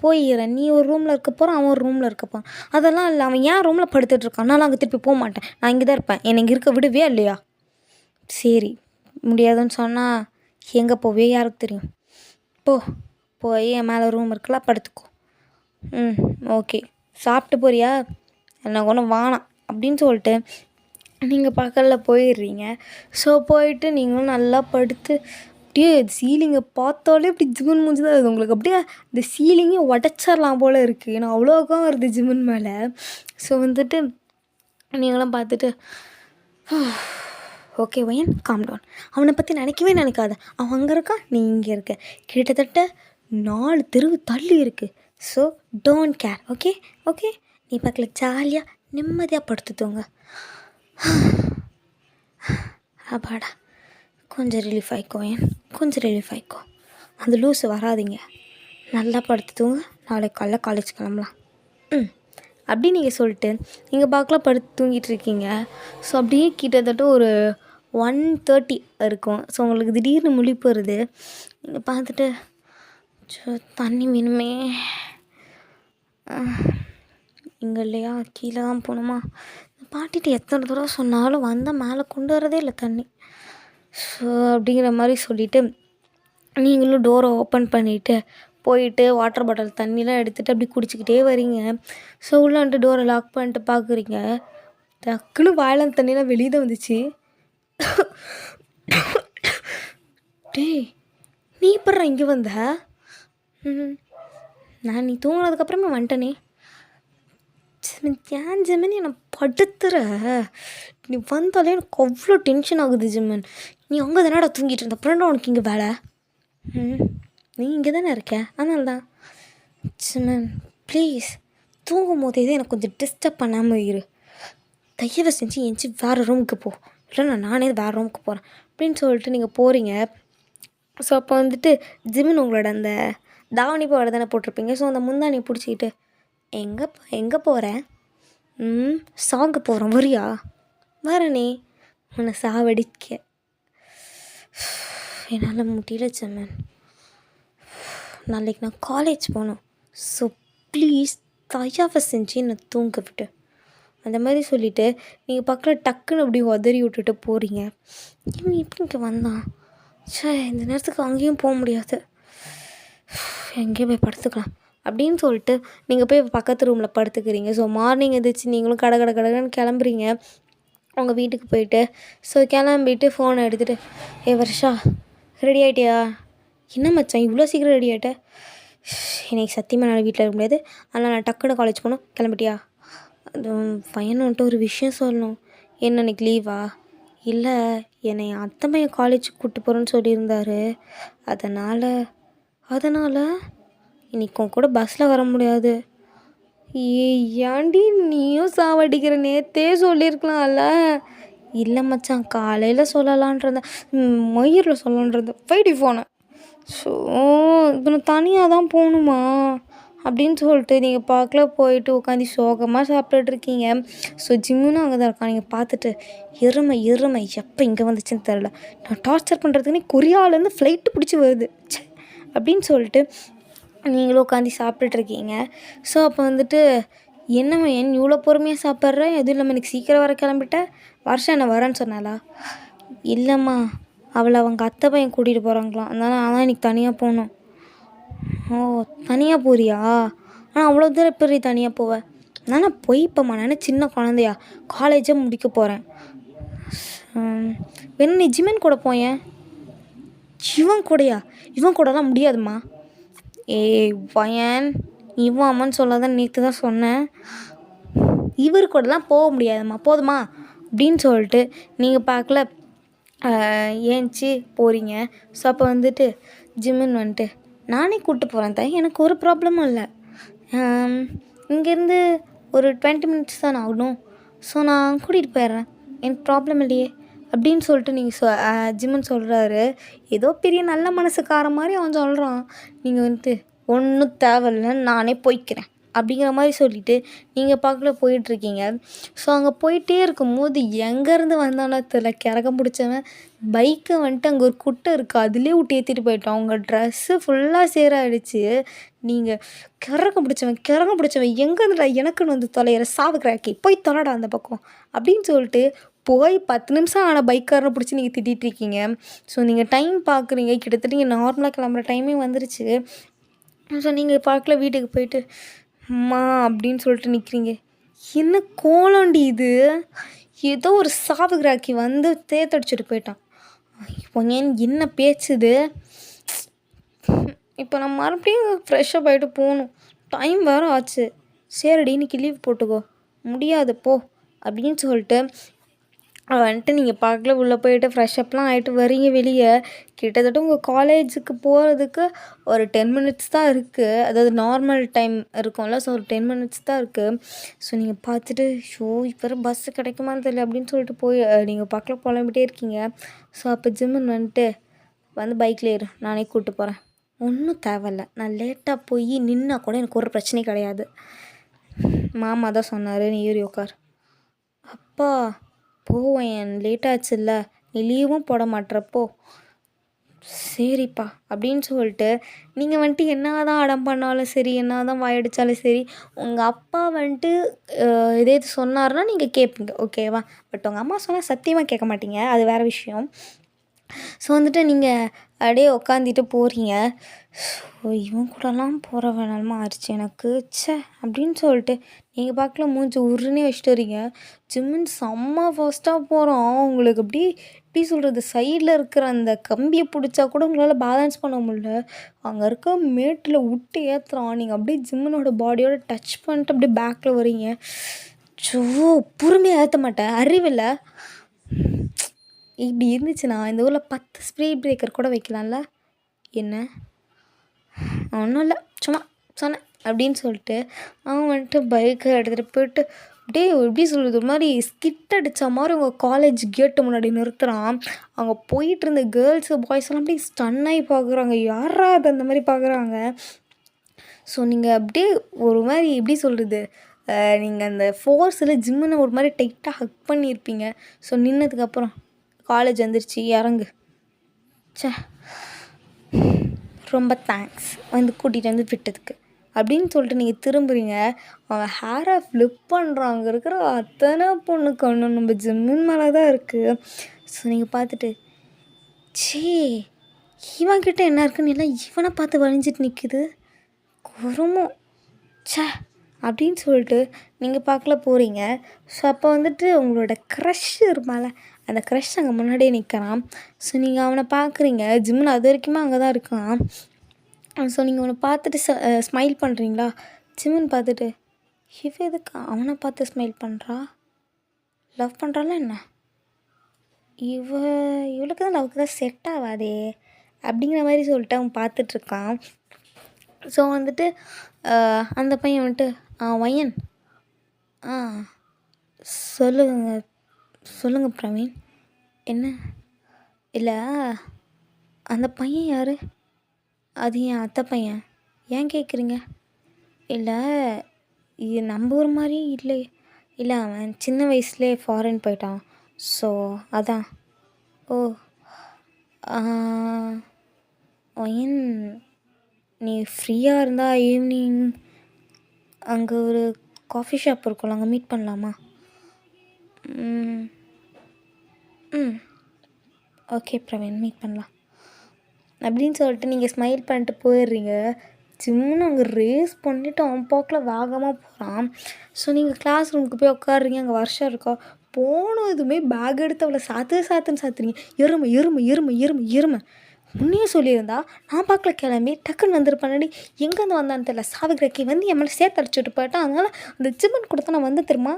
போயிடுறேன். நீ ஒரு ரூமில் இருக்க போகிறான், அவன் ஒரு ரூமில் இருக்க போகிறான். அதெல்லாம் இல்லை, அவன் ஏன் ரூமில் படுத்துட்ருக்கான், நான் அங்கே திருப்பி போக மாட்டேன், நான் இங்கே தான் இருப்பேன். என்னை இங்கே இருக்க விடுவே இல்லையா? சரி முடியாதுன்னு சொன்னால் எங்கே போவே யாருக்கு தெரியும். போய் என் மேலே ரூம் இருக்கலாம், படுத்துக்கோ. ஓகே சாப்பிட்டு போறியா? எனக்கு ஒன்றும் வேணாம் அப்படின்னு சொல்லிட்டு நீங்கள் பக்கத்தில் போயிடுறீங்க. ஸோ போயிட்டு நீங்களும் நல்லா படுத்து அப்படியே சீலிங்கை பார்த்தாலே அப்படி ஜிம்முன்னு மூஞ்சி தான் இருக்குது உங்களுக்கு. அப்படியே இந்த சீலிங்கே உடச்சிடலாம் போல் இருக்குது. ஏன்னா அவ்வளோக்கா வருது ஜிம்முன் மேலே. ஸோ வந்துட்டு நீங்களும் பார்த்துட்டு ஓகே ஒயன் காம் டவுன், அவனை பற்றி நினைக்கவே நினைக்காத. அவன் அங்கே இருக்கான், நீ இங்கே இருக்க, கிட்டத்தட்ட 4 தெருவு தள்ளி இருக்குது. So don't care. Okay okay, நீ பக்கத்தில் ஜாலியாக நிம்மதியாக படுத்து தூங்க. அப்பாடா, கொஞ்சம் ரிலீஃப் ஆகிக்கோ ஏன், கொஞ்சம் ரிலீஃப் ஆகிக்கோ. அந்த லூஸு வராதிங்க, நல்லா படுத்து தூங்க. நாளைக்கு காலைல காலேஜ் கிளம்பலாம். அப்படி நீங்கள் சொல்லிட்டு நீங்கள் பார்க்கலாம் படுத்து தூங்கிட்டு இருக்கீங்க. ஸோ அப்படியே கிட்டத்தட்ட ஒரு 1:30 இருக்கும். ஸோ உங்களுக்கு திடீர்னு முழிப்பு வருது. நீங்கள் பார்த்துட்டு தண்ணி வேணுமே, இங்கே இல்லையா, கீழே தான் போகணுமா, பாட்டிட்டு எத்தனை தடவை சொன்னாலும் வந்தால் மேலே கொண்டு வரதே இல்லை தண்ணி. ஸோ அப்படிங்கிற மாதிரி சொல்லிவிட்டு நீங்களும் டோரை ஓப்பன் பண்ணிவிட்டு போயிட்டு வாட்டர் பாட்டில் தண்ணிலாம் எடுத்துகிட்டு அப்படி குடிச்சிக்கிட்டே வரீங்க. ஸோ உள்ளே வந்துட்டு டோரை லாக் பண்ணிட்டு பார்க்குறீங்க. டக்குன்னு வாயிலாம் தண்ணிலாம் வெளியே தான் வந்துச்சு. டேய், நீ எப்பட்றா இங்கே வந்த? நான் நீ தூங்கினதுக்கப்புறமே வந்துட்டனே. ஏன் ஜிம்மன் என்னை படுத்துற? நீ வந்தாலே எனக்கு அவ்வளோ டென்ஷன் ஆகுது ஜிம்மன். நீ அங்கே தானடா தூங்கிட்டு இருந்த, அப்புறம் உனக்கு இங்கே வேலை? நீ இங்கே தானே இருக்க, அதனால தான். ஜிம்மன் ப்ளீஸ், தூங்கும் போதே எனக்கு கொஞ்சம் டிஸ்டர்ப் பண்ணாமல் இரு. தயவு செஞ்சு எஞ்சி வேறு ரூமுக்கு போ, இல்லை நானே வேறு ரூமுக்கு போகிறேன் அப்படின்னு சொல்லிட்டு நீங்கள் போகிறீங்க. ஸோ அப்போ வந்துட்டு ஜிம்மன் உங்களோட அந்த தாவணி பாவாடை தானே போட்டிருப்பீங்க. ஸோ அந்த முந்தானியை பிடிச்சிக்கிட்டு எங்கே போகிறேன்? சாங்க போகிறோம், வரியா? வரனே, உன்னை சாவடிக்க. என்னால் முடியல ஜிம்மன், நாளைக்கு நான் காலேஜ் போகணும். ஸோ ப்ளீஸ் தயவு செஞ்சு என்னை தூங்க விட்டு. அந்த மாதிரி சொல்லிவிட்டு நீங்கள் பக்கத்தில் டக்குன்னு அப்படி உதறி விட்டுட்டு போகிறீங்க. இவன் எப்படி இங்கே வந்தான்? இந்த நேரத்துக்கு அங்கேயும் போக முடியாது, எங்கேயும் போய் படுத்துக்கலாம் அப்படின்னு சொல்லிட்டு நீங்கள் போய் பக்கத்து ரூமில் படுத்துக்கிறீங்க. ஸோ மார்னிங் எந்திரிச்சு நீங்களும் கடன்னு கிளம்புறீங்க உங்கள் வீட்டுக்கு போயிட்டு. ஸோ கிளம்பிட்டு ஃபோனை எடுத்துகிட்டு வர்ஷா ரெடி ஆகிட்டியா? என்ன மச்சான் இவ்வளோ சீக்கிரம் ரெடி ஆகிட்ட? இன்னைக்கு சத்தியமாக என்னால் வீட்டில் இருக்க முடியாது, அதனால் நான் டக்குன்னு காலேஜ் போகணும், கிளம்பிட்டியா? அது பையன் வந்துட்டு ஒரு விஷயம் சொல்லணும். என்ன இன்னைக்கு லீவா? இல்லை, என்னை என் அத்தை பையன் காலேஜுக்கு கூப்பிட்டு போகிறேன்னு சொல்லியிருந்தாரு, அதனால் இன்னைக்கு உன் கூட பஸ்ஸில் வர முடியாது. ஏன்டி நீயும் சாவடிக்கிற, நேற்றே சொல்லியிருக்கலாம்ல. இல்லை மச்சான், காலையில் சொல்லலான்றத, மயிரில் சொல்லலான்றத, வைடி ஃபோனை. ஸோ இப்போ நான் தனியாக தான் போகணுமா அப்படின்னு சொல்லிட்டு நீங்கள் பார்க்கல போயிட்டு உட்காந்து சோகமாக சாப்பிட்டுட்ருக்கீங்க. ஸோ ஜிம்முன்னு அங்கே தான் இருக்கான். நீங்கள் பார்த்துட்டு எருமை எப்போ இங்கே வந்துச்சுன்னு தெரில, நான் டார்ச்சர் பண்ணுறதுக்குன்னே கொரியாவிலேருந்து ஃப்ளைட்டு பிடிச்சி வருது அப்படின்னு சொல்லிட்டு நீங்களும் உட்காந்து சாப்பிட்டுட்ருக்கீங்க. ஸோ அப்போ வந்துட்டு என்னம்மா என் இவ்வளோ பொறுமையாக சாப்பிட்றேன், எதுவும் இல்லாமல் எனக்கு சீக்கிரம் வர கிளம்பிட்டேன், வருஷம் என்ன வரேன்னு சொன்னாலா? இல்லைம்மா, அவளை அவங்க அத்தை பையன் கூட்டிகிட்டு போகிறாங்களாம், அதனால் நான் இன்னைக்கு தனியாக போகணும். ஓ, தனியாக போறியா? ஆனால் அவ்வளோ தூரம் எப்படி தனியாக போவேன்? நான் போய்ப்பம்மா, நான் சின்ன குழந்தையா, காலேஜே முடிக்க போகிறேன். வேணும் நீ ஜிம்மன் கூட போயேன். இவன் கூடயா? இவன் கூடலாம் முடியாதும்மா. பையன் இவன் அம்மன்னு சொல்லாதான் நேற்று தான் சொன்னேன். இவர் கூடலாம் போக முடியாதும்மா, போதுமா அப்படின்னு சொல்லிட்டு நீங்கள் பார்க்கல ஏஞ்சி போகிறீங்க. ஸோ அப்போ வந்துட்டு ஜிம்முன்னு வந்துட்டு நானே கூப்பிட்டு போகிறேன் தான், எனக்கு ஒரு ப்ராப்ளமும் இல்லை, இங்கேருந்து ஒரு 20 மினிட்ஸ் தான் ஆகணும், ஸோ நான் கூட்டிகிட்டு போயிடுறேன், எனக்கு ப்ராப்ளம் இல்லையே அப்படின்னு சொல்லிட்டு நீங்கள் ஜிம்முன்னு சொல்கிறாரு. ஏதோ பெரிய நல்ல மனசுக்கார மாதிரி அவன் சொல்கிறான். நீங்கள் வந்துட்டு ஒன்றும் தேவையில்லைன்னு நானே போய்க்கிறேன் அப்படிங்கிற மாதிரி சொல்லிவிட்டு நீங்கள் பார்க்கல போயிட்டுருக்கீங்க. ஸோ அங்கே போயிட்டே இருக்கும்போது எங்கேருந்து வந்தானோ தெரில, கிறகம் பிடிச்சவன் பைக்கை வந்துட்டு அங்கே ஒரு குட்டை இருக்குது, அதுலேயே விட்டு ஏற்றிட்டு போயிட்டான். அவங்க ட்ரெஸ்ஸு ஃபுல்லாக சேராகிடுச்சு. நீங்கள் கிறகம் பிடிச்சவன் எங்கேருந்துடா எனக்குன்னு வந்து தொலைகிற சாவுக்கிறாக்கி, போய் தொலைடா அந்த பக்கம் அப்படின்னு சொல்லிட்டு போய் 10 நிமிஷம் ஆன பைக்காரனை பிடிச்சி நீங்கள் திட்டிகிட்ருக்கீங்க. ஸோ நீங்கள் டைம் பார்க்குறீங்க, கிட்டத்தட்ட நீங்கள் நார்மலாக கிளம்புற டைமே வந்துருச்சு. ஸோ நீங்கள் பார்க்கல வீட்டுக்கு போயிட்டு அம்மா அப்படின்னு சொல்லிட்டு நிற்கிறீங்க. என்ன கோலம்டி இது? ஏதோ ஒரு சாவுகிராக்கி வந்து தேத்தடிச்சிட்டு போயிட்டான். இப்போ என்ன பேச்சு இது? இப்போ நான் மறுபடியும் ஃப்ரெஷ்ஷப் ஆகிட்டு போகணும். டைம் வேறு ஆச்சு. சரிடி இன்னைக்கு லீவ் போட்டுக்கோ. முடியாது போ அப்படின்னு சொல்லிட்டு வந்துட்டு நீங்கள் பார்க்கல உள்ளே போயிட்டு ஃப்ரெஷ்அப்லாம் ஆகிட்டு வரீங்க வெளியே. கிட்டத்தட்ட உங்கள் காலேஜுக்கு போகிறதுக்கு ஒரு 10 மினிட்ஸ் தான் இருக்குது. அதாவது நார்மல் டைம் இருக்கும்ல, ஸோ ஒரு 10 மினிட்ஸ் தான் இருக்குது. ஸோ நீங்கள் பார்த்துட்டு ஷோ இப்போ வர பஸ்ஸு கிடைக்குமான்னு தெரியல அப்படின்னு சொல்லிட்டு போய் நீங்கள் பார்க்கல புலம்பிட்டே இருக்கீங்க. ஸோ அப்போ ஜிம்மன் வந்துட்டு வந்து பைக்கில் ஏறு, நானே கூப்பிட்டு போகிறேன். ஒன்றும் தேவையில்ல, நான் லேட்டாக போய் நின்னா கூட எனக்கு ஒரு பிரச்சனையும் கிடையாது. மாமா தான் சொன்னார் நீ ஏறி உட்கார். அப்பா போவேன், லேட் ஆச்சுல்ல, நீ லீவும் போட மாட்டேறப்போ சரிப்பா அப்படின்னு சொல்லிட்டு நீங்கள் வந்துட்டு என்ன தான் அடம் பண்ணாலும் சரி, என்ன தான் வாயடித்தாலும் சரி, உங்கள் அப்பா வந்துட்டு இதே இது சொன்னார்னா நீங்கள் கேட்பீங்க, ஓகேவா? பட் உங்கள் அம்மா சொன்னால் சத்தியமாக கேட்க மாட்டீங்க, அது வேறு விஷயம். ஸோ வந்துட்டு நீங்கள் அப்படியே உக்காந்துட்டு போகிறீங்க. ஸோ இவன் கூடலாம் போகிற வேணாலுமா ஆயிடுச்சு எனக்கு, ச்சே அப்படின்னு சொல்லிட்டு நீங்கள் பார்க்கல மூஞ்சி உருன்னே வச்சுட்டு வரீங்க. ஜிம்முன்னு செம்ம ஃபாஸ்ட்டாக போகிறோம். உங்களுக்கு எப்படி சொல்கிறது, சைடில் இருக்கிற அந்த கம்பியை பிடிச்சா கூட உங்களால் பேலன்ஸ் பண்ண முடியல. அங்கே இருக்க மேட்டில் விட்டு ஏற்றுறான். நீங்கள் அப்படியே ஜிம்மனோட பாடியோட டச் பண்ணிட்டு அப்படியே பேக்கில் வரீங்க. ஸோ பொறுமையாக ஏற்ற மாட்டேன், அறிவில்லை. இப்படி இருந்துச்சுன்னா இந்த ஊரில் 10 ஸ்பீட் பிரேக்கர் கூட வைக்கலாம்ல. என்ன ஒன்றும் இல்லை, சும்மா சொன்னேன் அப்படின்னு சொல்லிட்டு அவன் வந்துட்டு பைக்கை எடுத்துகிட்டு போயிட்டு அப்படியே எப்படி சொல்கிறது, ஒரு மாதிரி ஸ்கிட் அடித்த மாதிரி உங்கள் காலேஜ் கேட்டு முன்னாடி நிறுத்துகிறான். அங்கே போயிட்டு இருந்த கேர்ள்ஸு பாய்ஸ் எல்லாம் அப்படியே ஸ்டன்னாகி பார்க்குறாங்க, யாரா அது அந்த மாதிரி பார்க்குறாங்க. ஸோ நீங்கள் அப்படியே ஒரு மாதிரி எப்படி சொல்கிறது, நீங்கள் அந்த ஃபோர்ஸில் ஜிம்முன்னு ஒரு மாதிரி டைட்டாக ஹக் பண்ணியிருப்பீங்க. ஸோ நின்னதுக்கப்புறம் காலேஜ் வந்துருச்சு இறங்கு, ச்சே ரொம்ப தேங்க்ஸ் வந்து கூட்டிகிட்டு வந்து விட்டதுக்கு அப்படின்னு சொல்லிட்டு நீங்கள் திரும்புறீங்க. அவன் ஹேரை ஃப்ளிப் பண்ணுறான். அங்கே இருக்கிற அத்தனை பொண்ணு கண்ணு நம்ம ஜிம்மின் மேலே தான் இருக்குது. ஸோ நீங்கள் பார்த்துட்டு சே இவன்கிட்ட என்ன இருக்குன்னு எல்லாம் இவனை பார்த்து வழிஞ்சிட்டு நிற்குது குறுமும், ச்சே அப்படின்னு சொல்லிட்டு நீங்கள் பார்க்கல போகிறீங்க. ஸோ அப்போ வந்துட்டு உங்களோட க்ரஷ் இருப்பால, அந்த க்ரஷ் அங்கே முன்னாடியே நிற்கிறான். ஸோ நீங்கள் அவனை பார்க்குறீங்க. ஜிம்மில் அது வரைக்குமே அங்கே தான் இருக்கான். ஸோ நீங்கள் அவனை பார்த்துட்டு ஸ்மைல் பண்ணுறீங்களா? ஜிம்முன்னு பார்த்துட்டு இவ எதுக்கு அவனை பார்த்து ஸ்மைல் பண்ணுறா, லவ் பண்ணுறாளா என்ன? இவளுக்கு தான் லவ்க்கு தான் செட் ஆகாதே அப்படிங்கிற மாதிரி சொல்லிட்டு அவன் பார்த்துட்ருக்கான். ஸோ வந்துட்டு அந்த பையன் வந்துட்டு வயன் சொல்லுங்கள் பிரவீன். என்ன? இல்லை அந்த பையன் யார்? அது என் அத்தை பையன். ஏன் கேட்குறீங்க? இல்லை இது நம்ம ஊர் மாதிரி இல்லை. இல்லை அவன் சின்ன வயசுலேயே ஃபாரின் போயிட்டான். ஸோ அதான். ஓ வயன், நீ ஃப்ரீயாக இருந்தால் ஈவினிங் அங்கே ஒரு காஃபி ஷாப் இருக்கும்ல, அங்கே மீட் பண்ணலாமா? ஓகே பிரவீன், மீட் பண்ணலாம் அப்படின்னு சொல்லிட்டு நீங்கள் ஸ்மைல் பண்ணிட்டு போயிடுறீங்க. ஜிம்முன்னு அங்கே ரேஸ் பண்ணிவிட்டு அவன் போக்கில் வேகமாக போகிறான். ஸோ நீங்கள் கிளாஸ் ரூமுக்கு போய் உட்காடுறீங்க. அங்கே வருஷம் இருக்கா போனதுமே பேக் எடுத்து அவளை சாத்துன்னு சாத்துறீங்க. எருமை எருமை எருமை எருமை எருமை முன்னே சொல்லியிருந்தா நான் பார்க்கல கிளம்பி டக்குன்னு வந்துருப்பானடி. எங்கேருந்து வந்தான்னு தெரியல, சாவிக்கிரக்கி வந்து என் மேலே சேர்த்து அடிச்சுட்டு போயிட்டான். அதனால் அந்த ஜிம்மன் கூட தான் நான் வந்து திரும்ப.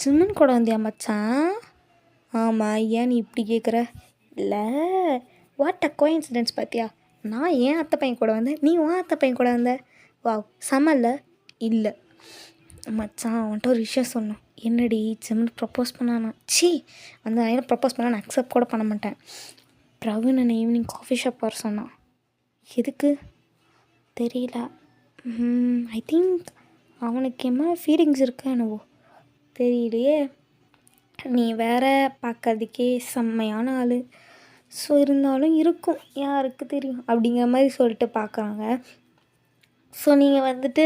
ஜிம்மன் கூட வந்தியா மச்சான்? ஆமாம், ஏன் நீ இப்படி கேட்குற? இல்லை வாட் அ கோஇன்சிடென்ஸ் பார்த்தியா, நான் ஏன் அத்தை பையன் கூட வந்தேன், நீ உன் அத்தை பையன் கூட வந்த. வா சமல்ல. இல்லை மச்சான் அவன்கிட்ட ஒரு விஷயம் சொன்னோம். என்னடி? ஜிம்மன் ப்ரப்போஸ் பண்ணானா? சி அந்த நான் ப்ரப்போஸ் பண்ணால் நான் அக்செப்ட் கூட பண்ண மாட்டேன். பிரவீன் என்னை ஈவினிங் காஃபி ஷாப் வர சொன்னான். எதுக்கு தெரியல. ஐ திங்க் அவனுக்கு என்ன ஃபீலிங்ஸ் இருக்கா என்னவோ தெரியலையே. நீ வேற பார்க்கறதுக்கே செம்மையான ஆள். ஸோ இருந்தாலும் இருக்கும், யாருக்கு தெரியும் அப்படிங்கிற மாதிரி சொல்லிட்டு பார்க்குறாங்க. ஸோ நீங்கள் வந்துட்டு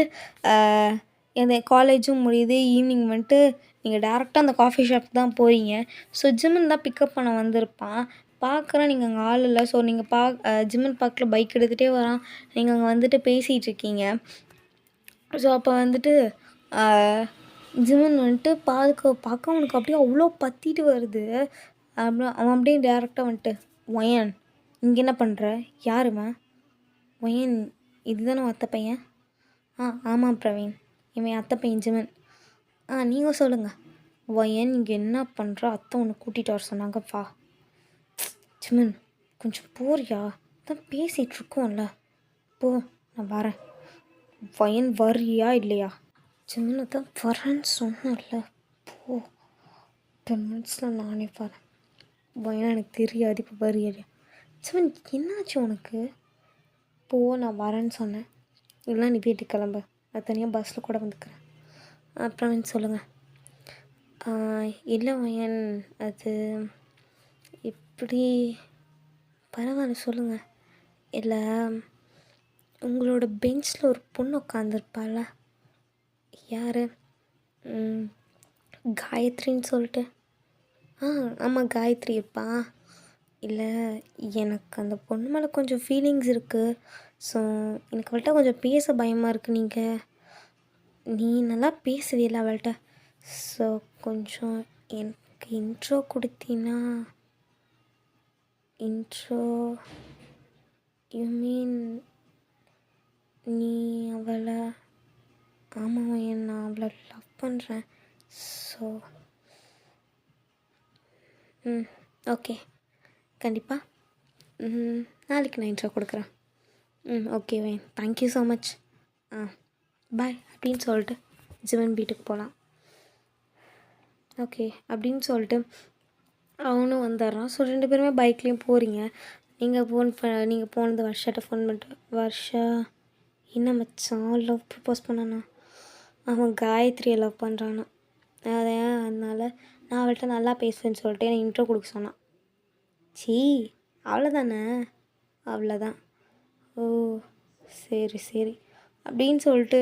இந்த காலேஜும் முடியுது. ஈவினிங் வந்துட்டு நீங்கள் டேரெக்டாக அந்த காஃபி ஷாப் தான் போகிறீங்க. ஸோ ஜிம்மன் தான் பிக்கப் பண்ண வந்திருப்பான். பார்க்குறேன் நீங்கள் அங்கே ஆள் இல்லை. ஸோ நீங்கள் ஜிம்மன் பார்க்கில் பைக் எடுத்துகிட்டே வரான். நீங்கள் அங்கே வந்துட்டு பேசிகிட்டு இருக்கீங்க. ஸோ அப்போ வந்துட்டு ஜிமன் வந்துட்டு பார்க்க அவனுக்கு அப்படியே அவ்வளோ பற்றிட்டு வருது. அப்புறம் அவன் அப்படியே டேரெக்டாக வந்துட்டு, ஒயன் இங்கே என்ன பண்ணுற, யாருமா ஒயன், இதுதானே அத்தை பையன்? ஆமாம் பிரவீன், இவன் அத்தை பையன் ஜிமன். நீங்கள் சொல்லுங்கள் ஒயன், இங்கே என்ன பண்ணுற, அத்தை உன்னை கூட்டிகிட்டு வர சொன்னாங்க வா. ஜிமன் கொஞ்சம் போறியா, தான் பேசிகிட்ருக்கோம்ல, போ நான் வரேன். ஒயன் வரியா இல்லையா? ஜிமனை தான் வரேன்னு சொன்னேன்ல, போ 10 மினிட்ஸில் நானே வரேன். ஒயன் எனக்கு தெரியாது இப்போ வரியா இல்லையா. ஜிமன் என்னாச்சு உனக்கு? போ நான் வரேன்னு சொன்னேன், இல்லைனா நீ வீட்டுக்கு கிளம்பு, நான் தனியாக பஸ்ஸில் கூட வந்துக்கிறேன். அப்புறம் சொல்லுங்கள். இல்லை ஒயன், அது இப்படி பரவாயில்ல சொல்லுங்கள். இல்லை உங்களோட பெஞ்சில் ஒரு பொண்ணு உட்காந்துருப்பாள், யார்? காயத்ரின்னு சொல்லிட்டு. ஆமாம் காயத்ரி இருப்பா. இல்லை எனக்கு அந்த பொண்ணு மேலே கொஞ்சம் ஃபீலிங்ஸ் இருக்குது. ஸோ எனக்கு அவள்கிட்ட கொஞ்சம் பேச பயமாக இருக்குது. நீ நல்லா பேசுவீல அவள்கிட்ட, ஸோ கொஞ்சம் எனக்கு இன்ட்ரோ கொடுத்தீன்னா. இன்ட்ரோ யூ மீன் நீ அவளை? ஆமாம் நான் அவளை லவ் பண்ணுறேன். ஸோ ஓகே கண்டிப்பாக நாளைக்கு நான் இன்ட்ரோ கொடுக்குறேன். ஓகே வேன், தேங்க்யூ ஸோ மச். பாய் அப்படின்னு சொல்லிட்டு ஜிவன் வீட்டுக்கு போகலாம். ஓகே அப்படின்னு சொல்லிட்டு அவனும் வந்துடுறான். ஸோ 2 பேருமே பைக்லேயும் போகிறீங்க. நீங்கள் போனது வர்ஷாட்ட ஃபோன் பண்ணிட்டு, வர்ஷா என்ன மச்சான் லவ் ப்ரப்போஸ் பண்ணானா? அவன் காயத்ரியை லவ் பண்ணுறானா, அதனால் நான் அவள்கிட்ட நல்லா பேசுவேன்னு சொல்லிட்டு எனக்கு இன்ட்ரோ கொடுக்க சொன்னான். அவ்வளோதானே? அவ்வளோதான். ஓ சரி சரி அப்படின்னு சொல்லிட்டு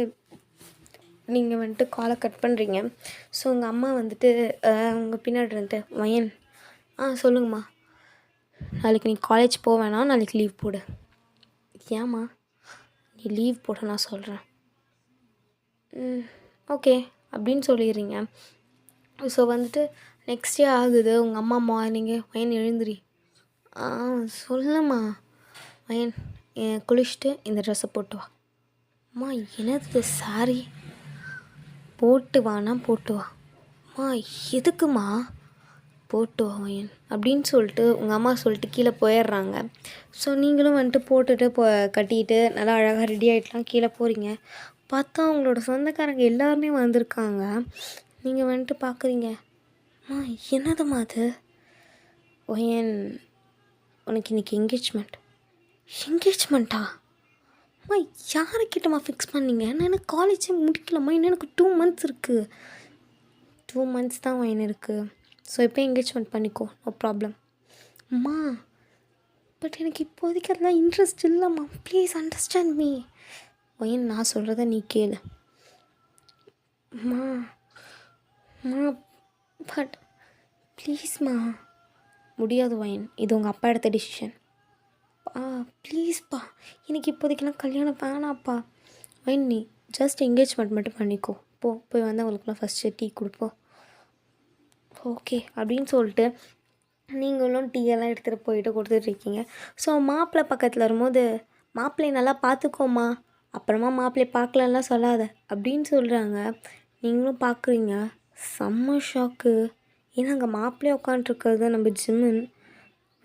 நீங்கள் வந்துட்டு காலை கட் பண்ணுறீங்க. ஸோ உங்கள் அம்மா வந்துட்டு உங்கள் பின்னாடி இருந்துட்டு, வயன் சொல்லுங்கம்மா, நாளைக்கு நீ காலேஜ் போவேணா, நாளைக்கு லீவ் போடு. ஏம்மா? நீ லீவ் போட நான் சொல்கிறேன். ஓகே அப்படின்னு சொல்லிடுறீங்க. ஸோ வந்துட்டு நெக்ஸ்ட் டே ஆகுது. உங்கள் அம்மா மார்னிங்கு, வயன் எழுந்திரி. சொல்லும்மா. வயன் குளிச்சுட்டு இந்த ட்ரெஸ்ஸை போட்டு வா. அம்மா என்னது சாரி? போட்டு வானா போட்டு வா. அம்மா எதுக்குமா? போட்டு வா வயன் அப்படின்னு சொல்லிட்டு உங்கள் அம்மா சொல்லிட்டு கீழே போயிடுறாங்க. ஸோ நீங்களும் வந்துட்டு போட்டுட்டு கட்டிட்டு நல்லா அழகாக ரெடி ஆகிட்டுலாம் கீழே போகிறீங்க. பார்த்தா அவங்களோட சொந்தக்காரங்க எல்லாருமே வந்திருக்காங்க. நீங்கள் வந்துட்டு பார்க்குறீங்க, என்னதும்மா அது? வயன் உனக்கு இன்றைக்கி என்கேஜ்மெண்ட்டா? அம்மா யாருக்கிட்டம்மா ஃபிக்ஸ் பண்ணிங்க? நான் எனக்கு காலேஜே முடிக்கலம்மா, இன்னும் எனக்கு 2 months இருக்குது. 2 months தான் வயன் இருக்குது. ஸோ இப்போ என்கேஜ்மெண்ட் பண்ணிக்கோ, நோ ப்ராப்ளம். அம்மா பட் எனக்கு இப்போதைக்கு அதெல்லாம் இன்ட்ரெஸ்ட் இல்லைம்மா, ப்ளீஸ் அண்டர்ஸ்டாண்ட் மீ. வயன் நான் சொல்கிறத நீ கேளு. அம்மா பட் ப்ளீஸ்மா. முடியாது வயன், இது உங்கள் அப்பா எடுத்த டிசிஷன். ப்ளீஸ்ப்பா, எனக்கு இப்போதைக்கெல்லாம் கல்யாணம் வேணாப்பா. வயன் நீ ஜஸ்ட் என்கேஜ்மெண்ட் மட்டும் பண்ணிக்கோ, போய் வந்து அவங்களுக்குலாம் ஃபஸ்ட்டு டீ கொடுப்போம். ஓகே அப்படின்னு சொல்லிட்டு நீங்களும் டீயெல்லாம் எடுத்துகிட்டு போயிட்டு கொடுத்துட்ருக்கீங்க. ஸோ மாப்பிள்ளை பக்கத்தில் வரும்போது, மாப்பிள்ளையை நல்லா பார்த்துக்கோமா, அப்புறமா மாப்பிள்ளையை பார்க்கலன்னா சொல்லாத அப்படின்னு சொல்கிறாங்க. நீங்களும் பார்க்குறீங்க. செம்ம ஷாக்கு. ஏன்னா அங்கே மாப்பிள்ளையை உட்காண்ட்ருக்கிறது நம்ம ஜிம்மன்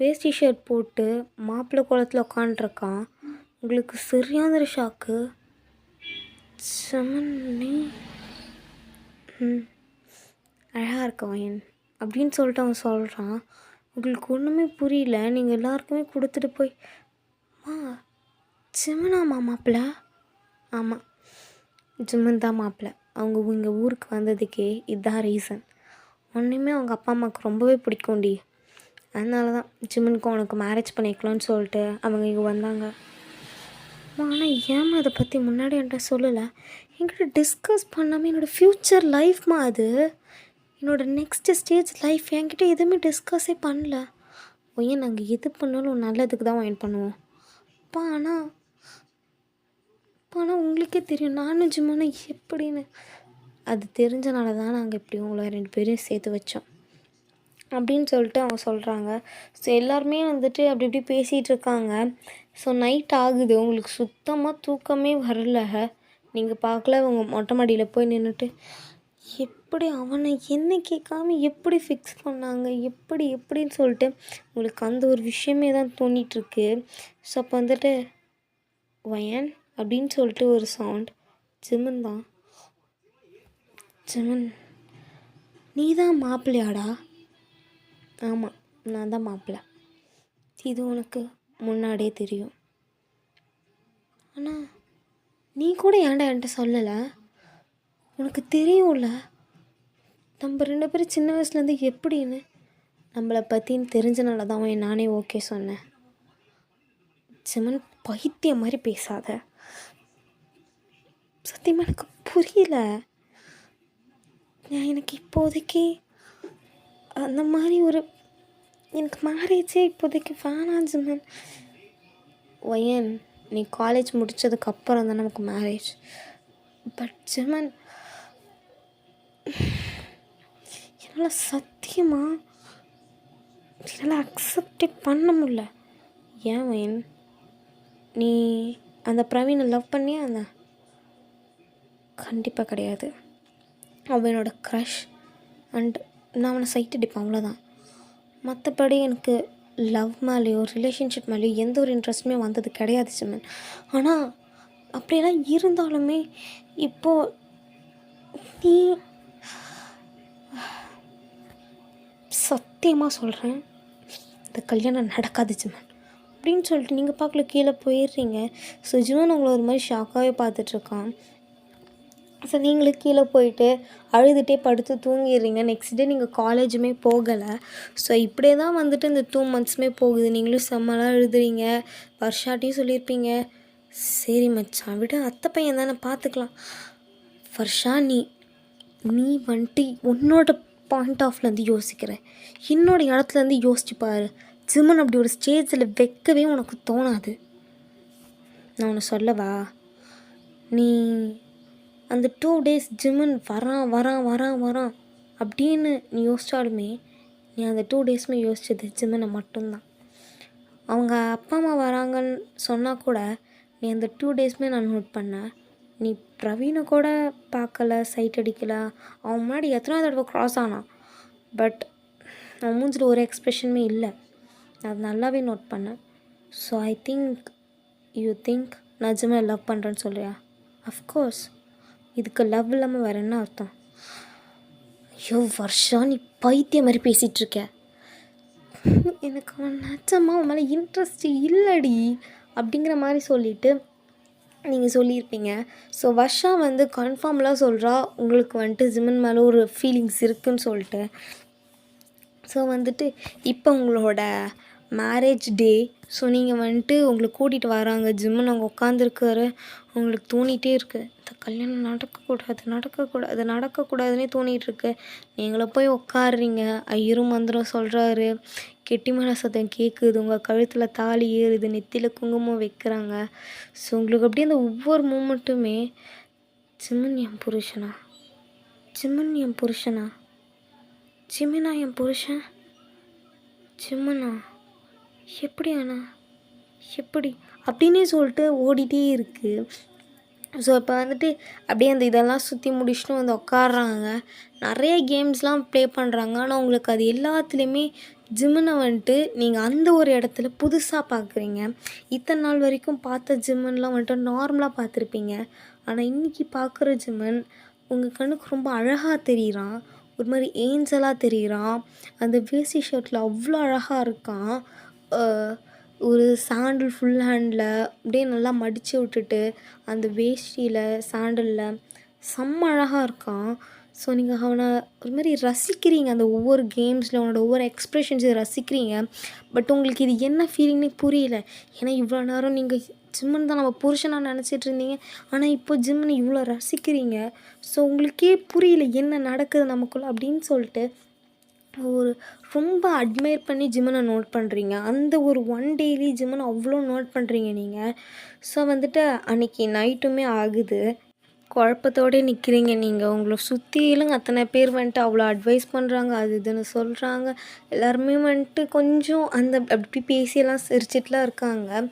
வேஷ்டி ஷர்ட் போட்டு மாப்பிள்ளை குளத்தில் உட்காண்ட்ருக்கான். உங்களுக்கு சரியான ஷாக்கு. ஜிம்மன் அழகாக இருக்க வயன் அப்படின்னு சொல்லிட்டு அவன் சொல்கிறான். உங்களுக்கு ஒன்றுமே புரியல. நீங்கள் எல்லாருக்குமே கொடுத்துட்டு போய், ஜிம்மனாம்மா மாப்பிள்ள? ஆமாம் ஜிம்மன் தான் மாப்பிள்ள. அவங்க இங்கே ஊருக்கு வந்ததுக்கே இதுதான் ரீசன். ஒன்றுமே அவங்க அப்பா அம்மாவுக்கு ரொம்பவே பிடிக்கும்டி, அதனால தான் ஜிம்மனுக்கு உனக்கு மேரேஜ் பண்ணிக்கலாம்னு சொல்லிட்டு அவங்க இங்கே வந்தாங்க. ஆனால் ஏம்மா அதை பற்றி முன்னாடி என்கிட்ட சொல்லலை? என்கிட்ட டிஸ்கஸ் பண்ணாமல் என்னோடய ஃப்யூச்சர் லைஃப்மா அது, என்னோடய நெக்ஸ்ட் ஸ்டேஜ் லைஃப் என்கிட்ட எதுவுமே டிஸ்கஸே பண்ணல. ஏன் நாங்கள் எது பண்ணாலும் நல்லதுக்கு தான் வாங்கி பண்ணுவோம். ஆனால் ஆனால் உங்களுக்கே தெரியும் நானும் ஜிம்முன்னா எப்படின்னு. அது தெரிஞ்சனால தான் நாங்கள் இப்படி உங்களை 2 பேரையும் சேர்த்து வச்சோம் அப்படின்னு சொல்லிட்டு அவங்க சொல்கிறாங்க. ஸோ எல்லாருமே வந்துட்டு அப்படி இப்படி பேசிகிட்டு இருக்காங்க. ஸோ நைட் ஆகுது, உங்களுக்கு சுத்தமாக தூக்கமே வரல. நீங்கள் பார்க்கல, அவங்க மொட்டை மாடியில் போய் நின்றுட்டு எப்படி அவனை என்ன கேட்காம எப்படி ஃபிக்ஸ் பண்ணாங்க, எப்படின்னு சொல்லிட்டு உங்களுக்கு அந்த ஒரு விஷயமே தான் தோணிகிட்ருக்கு. ஸோ அப்போ வந்துட்டு வயன் அப்படின்னு சொல்லிட்டு ஒரு சவுண்ட். ஜிமன் தான். ஜிமன், நீ தான் மாப்பிள்ளையாடா? ஆமாம், நான் தான் மாப்பிள்ளை. இது உனக்கு முன்னாடியே தெரியும். ஆனால் நீ கூட ஏன்டா என்கிட்ட சொல்லலை? உனக்கு தெரியும்ல நம்ம 2 பேரும் சின்ன வயசுலேருந்து எப்படின்னு. நம்மளை பற்றின்னு தெரிஞ்சனால தான் அவன் நானே ஓகே சொன்னேன். ஜிமன், பைத்தியம் மாதிரி பேசாத. சத்தியமாக எனக்கு புரியல. எனக்கு இப்போதைக்கு அந்த மாதிரி எனக்கு மேரேஜே இப்போதைக்கு வேணாம் ஜிமன். வயன், நீ காலேஜ் முடித்ததுக்கப்புறம் தான் நமக்கு மேரேஜ். பட் ஜிமன், என்னால் சத்தியமாக என்னால் அக்செப்டே பண்ண முடியல. ஏன் வயன், நீ அந்த பிரவீனை லவ் பண்ணியா? அந்த கண்டிப்பாக கிடையாது. அவன் என்னோட க்ரஷ் அண்ட் நான் அவனை சைட் அடிப்பேன், அவ்வளோதான். மற்றபடி எனக்கு லவ் மேலேயோ ரிலேஷன்ஷிப் மேலேயோ எந்த ஒரு இன்ட்ரெஸ்ட்டுமே வந்தது கிடையாது ஜிமன். ஆனால் அப்படியெல்லாம் இருந்தாலுமே இப்போது நீ சத்தியமாக சொல்கிறேன், இந்த கல்யாணம் நடக்காது ஜிமன் அப்படின்னு சொல்லிட்டு நீங்கள் பார்க்கல கீழே போயிடுறீங்க. ஸோ ஜிமன் உங்களை ஒரு மாதிரி ஷாக்காகவே பார்த்துட்ருக்கான். ஸோ நீங்களும் கீழே போயிட்டு அழுதுகிட்டே படுத்து தூங்கிடுறீங்க. நெக்ஸ்ட் டே நீங்கள் காலேஜுமே போகலை. ஸோ இப்படியே தான் வந்துட்டு இந்த 2 monthsமே போகுது. நீங்களும் செம்மலாம் எழுதுறீங்க. வர்ஷாட்டையும் சொல்லியிருப்பீங்க, சரி மச்சான் விட, அத்தை பையன் தானே பார்த்துக்கலாம். வர்ஷா, நீ வந்துட்டு உன்னோட பாயிண்ட் ஆஃப்லேருந்து யோசிக்கிற, என்னோட இடத்துலேருந்து யோசிச்சு பாரு. ஜிமன் அப்படி ஒரு ஸ்டேஜில் வைக்கவே உனக்கு தோணாது. நான் உன்னை சொல்லவா, நீ அந்த 2 days ஜிமன் வரான் அப்படின்னு நீ யோசித்தாலுமே நீ அந்த 2 daysமே யோசிச்சது ஜிமனை மட்டும்தான். அவங்க அப்பா அம்மா வராங்கன்னு சொன்னால் கூட நீ அந்த 2 daysமே நான் நோட் பண்ணேன். நீ பிரவீனை கூட பார்க்கல, சைட் அடிக்கலை. அவன் முன்னாடி எத்தனை தடவை க்ராஸ் ஆனான், பட் அவன் மூஞ்சில் ஒரு எக்ஸ்ப்ரெஷனுமே இல்லை. அது நல்லாவே நோட் பண்ணேன். So I think you think நான் ஜிமனை லவ் பண்ணுறேன்னு சொல்கிறியா? அஃப்கோர்ஸ். இதுக்கு லவ் இல்லாமல் வேறு என்ன அர்த்தம்? ஐயோ வர்ஷா, நீ பைத்தியம் மாதிரி பேசிகிட்ருக்க. எனக்கு அவன் நிஜமாக அவன் மேலே இன்ட்ரெஸ்ட் இல்லடி அப்படிங்கிற மாதிரி சொல்லிவிட்டு நீங்கள் சொல்லியிருப்பீங்க. ஸோ வர்ஷா வந்து கன்ஃபார்ம்லாம் சொல்கிறா உங்களுக்கு வந்துட்டு ஜிமன் மேலே ஒரு ஃபீலிங்ஸ் இருக்குதுன்னு சொல்லிட்டு. ஸோ வந்துட்டு இப்போ உங்களோட மேரேஜ் டே. ஸோ நீங்கள் வந்துட்டு உங்களை கூட்டிகிட்டு வராங்க. ஜிம்மன் அங்கே உட்காந்துருக்காரு. உங்களுக்கு தோணிகிட்டே இருக்குது, இந்த கல்யாணம் நடக்கக்கூடாதுன்னே தோணிகிட்ருக்கு. நீங்கள போய் உட்காடுறீங்க. ஐயரும் மந்திரம் சொல்கிறாரு, கெட்டி மேலே சத்தம் கேட்குது, உங்கள் கழுத்தில் தாலி ஏறுது, நெத்தியில் குங்குமம் வைக்கிறாங்க. ஸோ உங்களுக்கு அப்படியே அந்த ஒவ்வொரு மூமெண்ட்டுமே ஜிமன் என் புருஷனா, ஜிமினா என் புருஷன், ஜிம்மனா எப்படி அப்படின்னே சொல்லிட்டு ஓடிட்டே இருக்குது. ஸோ இப்போ வந்துட்டு அப்படியே அந்த இதெல்லாம் சுற்றி முடிச்சுட்டு வந்து உட்காடுறாங்க. நிறைய கேம்ஸ்லாம் ப்ளே பண்ணுறாங்க. ஆனால் உங்களுக்கு அது எல்லாத்துலேயுமே ஜிம்மனை வந்துட்டு நீங்கள் அந்த ஒரு இடத்துல புதுசாக பார்க்குறீங்க. இத்தனை நாள் வரைக்கும் பார்த்த ஜிம்மன்லாம் வந்துட்டு நார்மலாக பார்த்துருப்பீங்க. ஆனால் இன்றைக்கி பார்க்குற ஜிம்மன் உங்கள் கண்ணுக்கு ரொம்ப அழகாக தெரிகிறான். ஒரு மாதிரி ஏஞ்சலாக தெரிகிறான். அந்த வேஷ்டி ஷர்ட்டில் அவ்வளோ அழகாக இருக்கான். ஒரு சாண்டில் ஃபுல் ஹேண்டில் அப்படியே நல்லா மடித்து விட்டுட்டு அந்த வேஷ்டியில் சாண்டலில் செம்ம அழகாக இருக்கான். ஸோ நீங்கள் அவனை ஒரு மாதிரி ரசிக்கிறீங்க. அந்த ஒவ்வொரு கேம்ஸில் அவனோட ஒவ்வொரு எக்ஸ்ப்ரெஷன்ஸையும் ரசிக்கிறீங்க. பட் உங்களுக்கு இது என்ன ஃபீலிங்னே புரியல. ஏன்னா இவ்வளோ நேரம் நீங்கள் ஜிம்மன் தான் நம்ம புருஷனாக நினச்சிட்டு இருந்தீங்க. ஆனால் இப்போ ஜிம்மனை இவ்வளோ ரசிக்கிறீங்க. ஸோ உங்களுக்கே புரியல என்ன நடக்குது நமக்குள்ளே அப்படின்னு சொல்லிட்டு ஒரு ரொம்ப அட்மையர் பண்ணி ஜிம்மனை நோட் பண்ணுறீங்க. அந்த ஒரு ஒன் டேலி ஜிம்மனை அவ்வளோ நோட் பண்ணுறீங்க நீங்கள். ஸோ வந்துட்டு அன்றைக்கி நைட்டுமே ஆகுது. குழப்பத்தோடே நிற்கிறீங்க நீங்கள். உங்களை சுற்றிலும் அத்தனை பேர் வந்துட்டு அவ்வளோ அட்வைஸ் பண்ணுறாங்க, அது இதுன்னு சொல்கிறாங்க. எல்லாருமே வந்துட்டு கொஞ்சம் அந்த அப்படி பேசியெல்லாம் சிரிச்சிட்டுலாம் இருக்காங்க.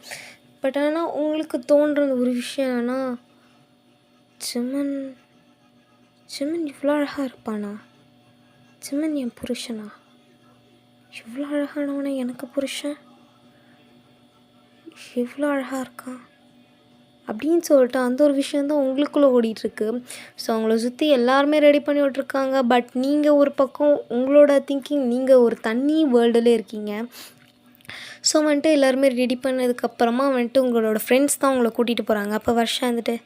பட் ஆனால் உங்களுக்கு தோன்ற ஒரு விஷயம் என்னன்னா, ஜிம்மன் ஜிம்மன் இவ்வளோ அழகாக இருப்பானா? ஜிம்மன் என் புருஷனா? இவ்வளோ அழகானவனா எனக்கு புருஷன்? எவ்வளோ அழகாக இருக்கான் அப்படின்னு சொல்லிட்டு அந்த ஒரு விஷயந்தான் உங்களுக்குள்ளே ஓடிட்டுருக்கு. ஸோ அவங்கள சுற்றி எல்லாருமே ரெடி பண்ணி விட்ருக்காங்க. பட் நீங்கள் ஒரு பக்கம் உங்களோட திங்கிங், நீங்கள் ஒரு தனி வேர்ல்டில் இருக்கீங்க. ஸோ வந்துட்டு எல்லாருமே ரெடி பண்ணதுக்கப்புறமா வந்துட்டு உங்களோட ஃப்ரெண்ட்ஸ் தான் உங்களை கூட்டிகிட்டு போகிறாங்க. அப்போ வருஷம் வந்துட்டு,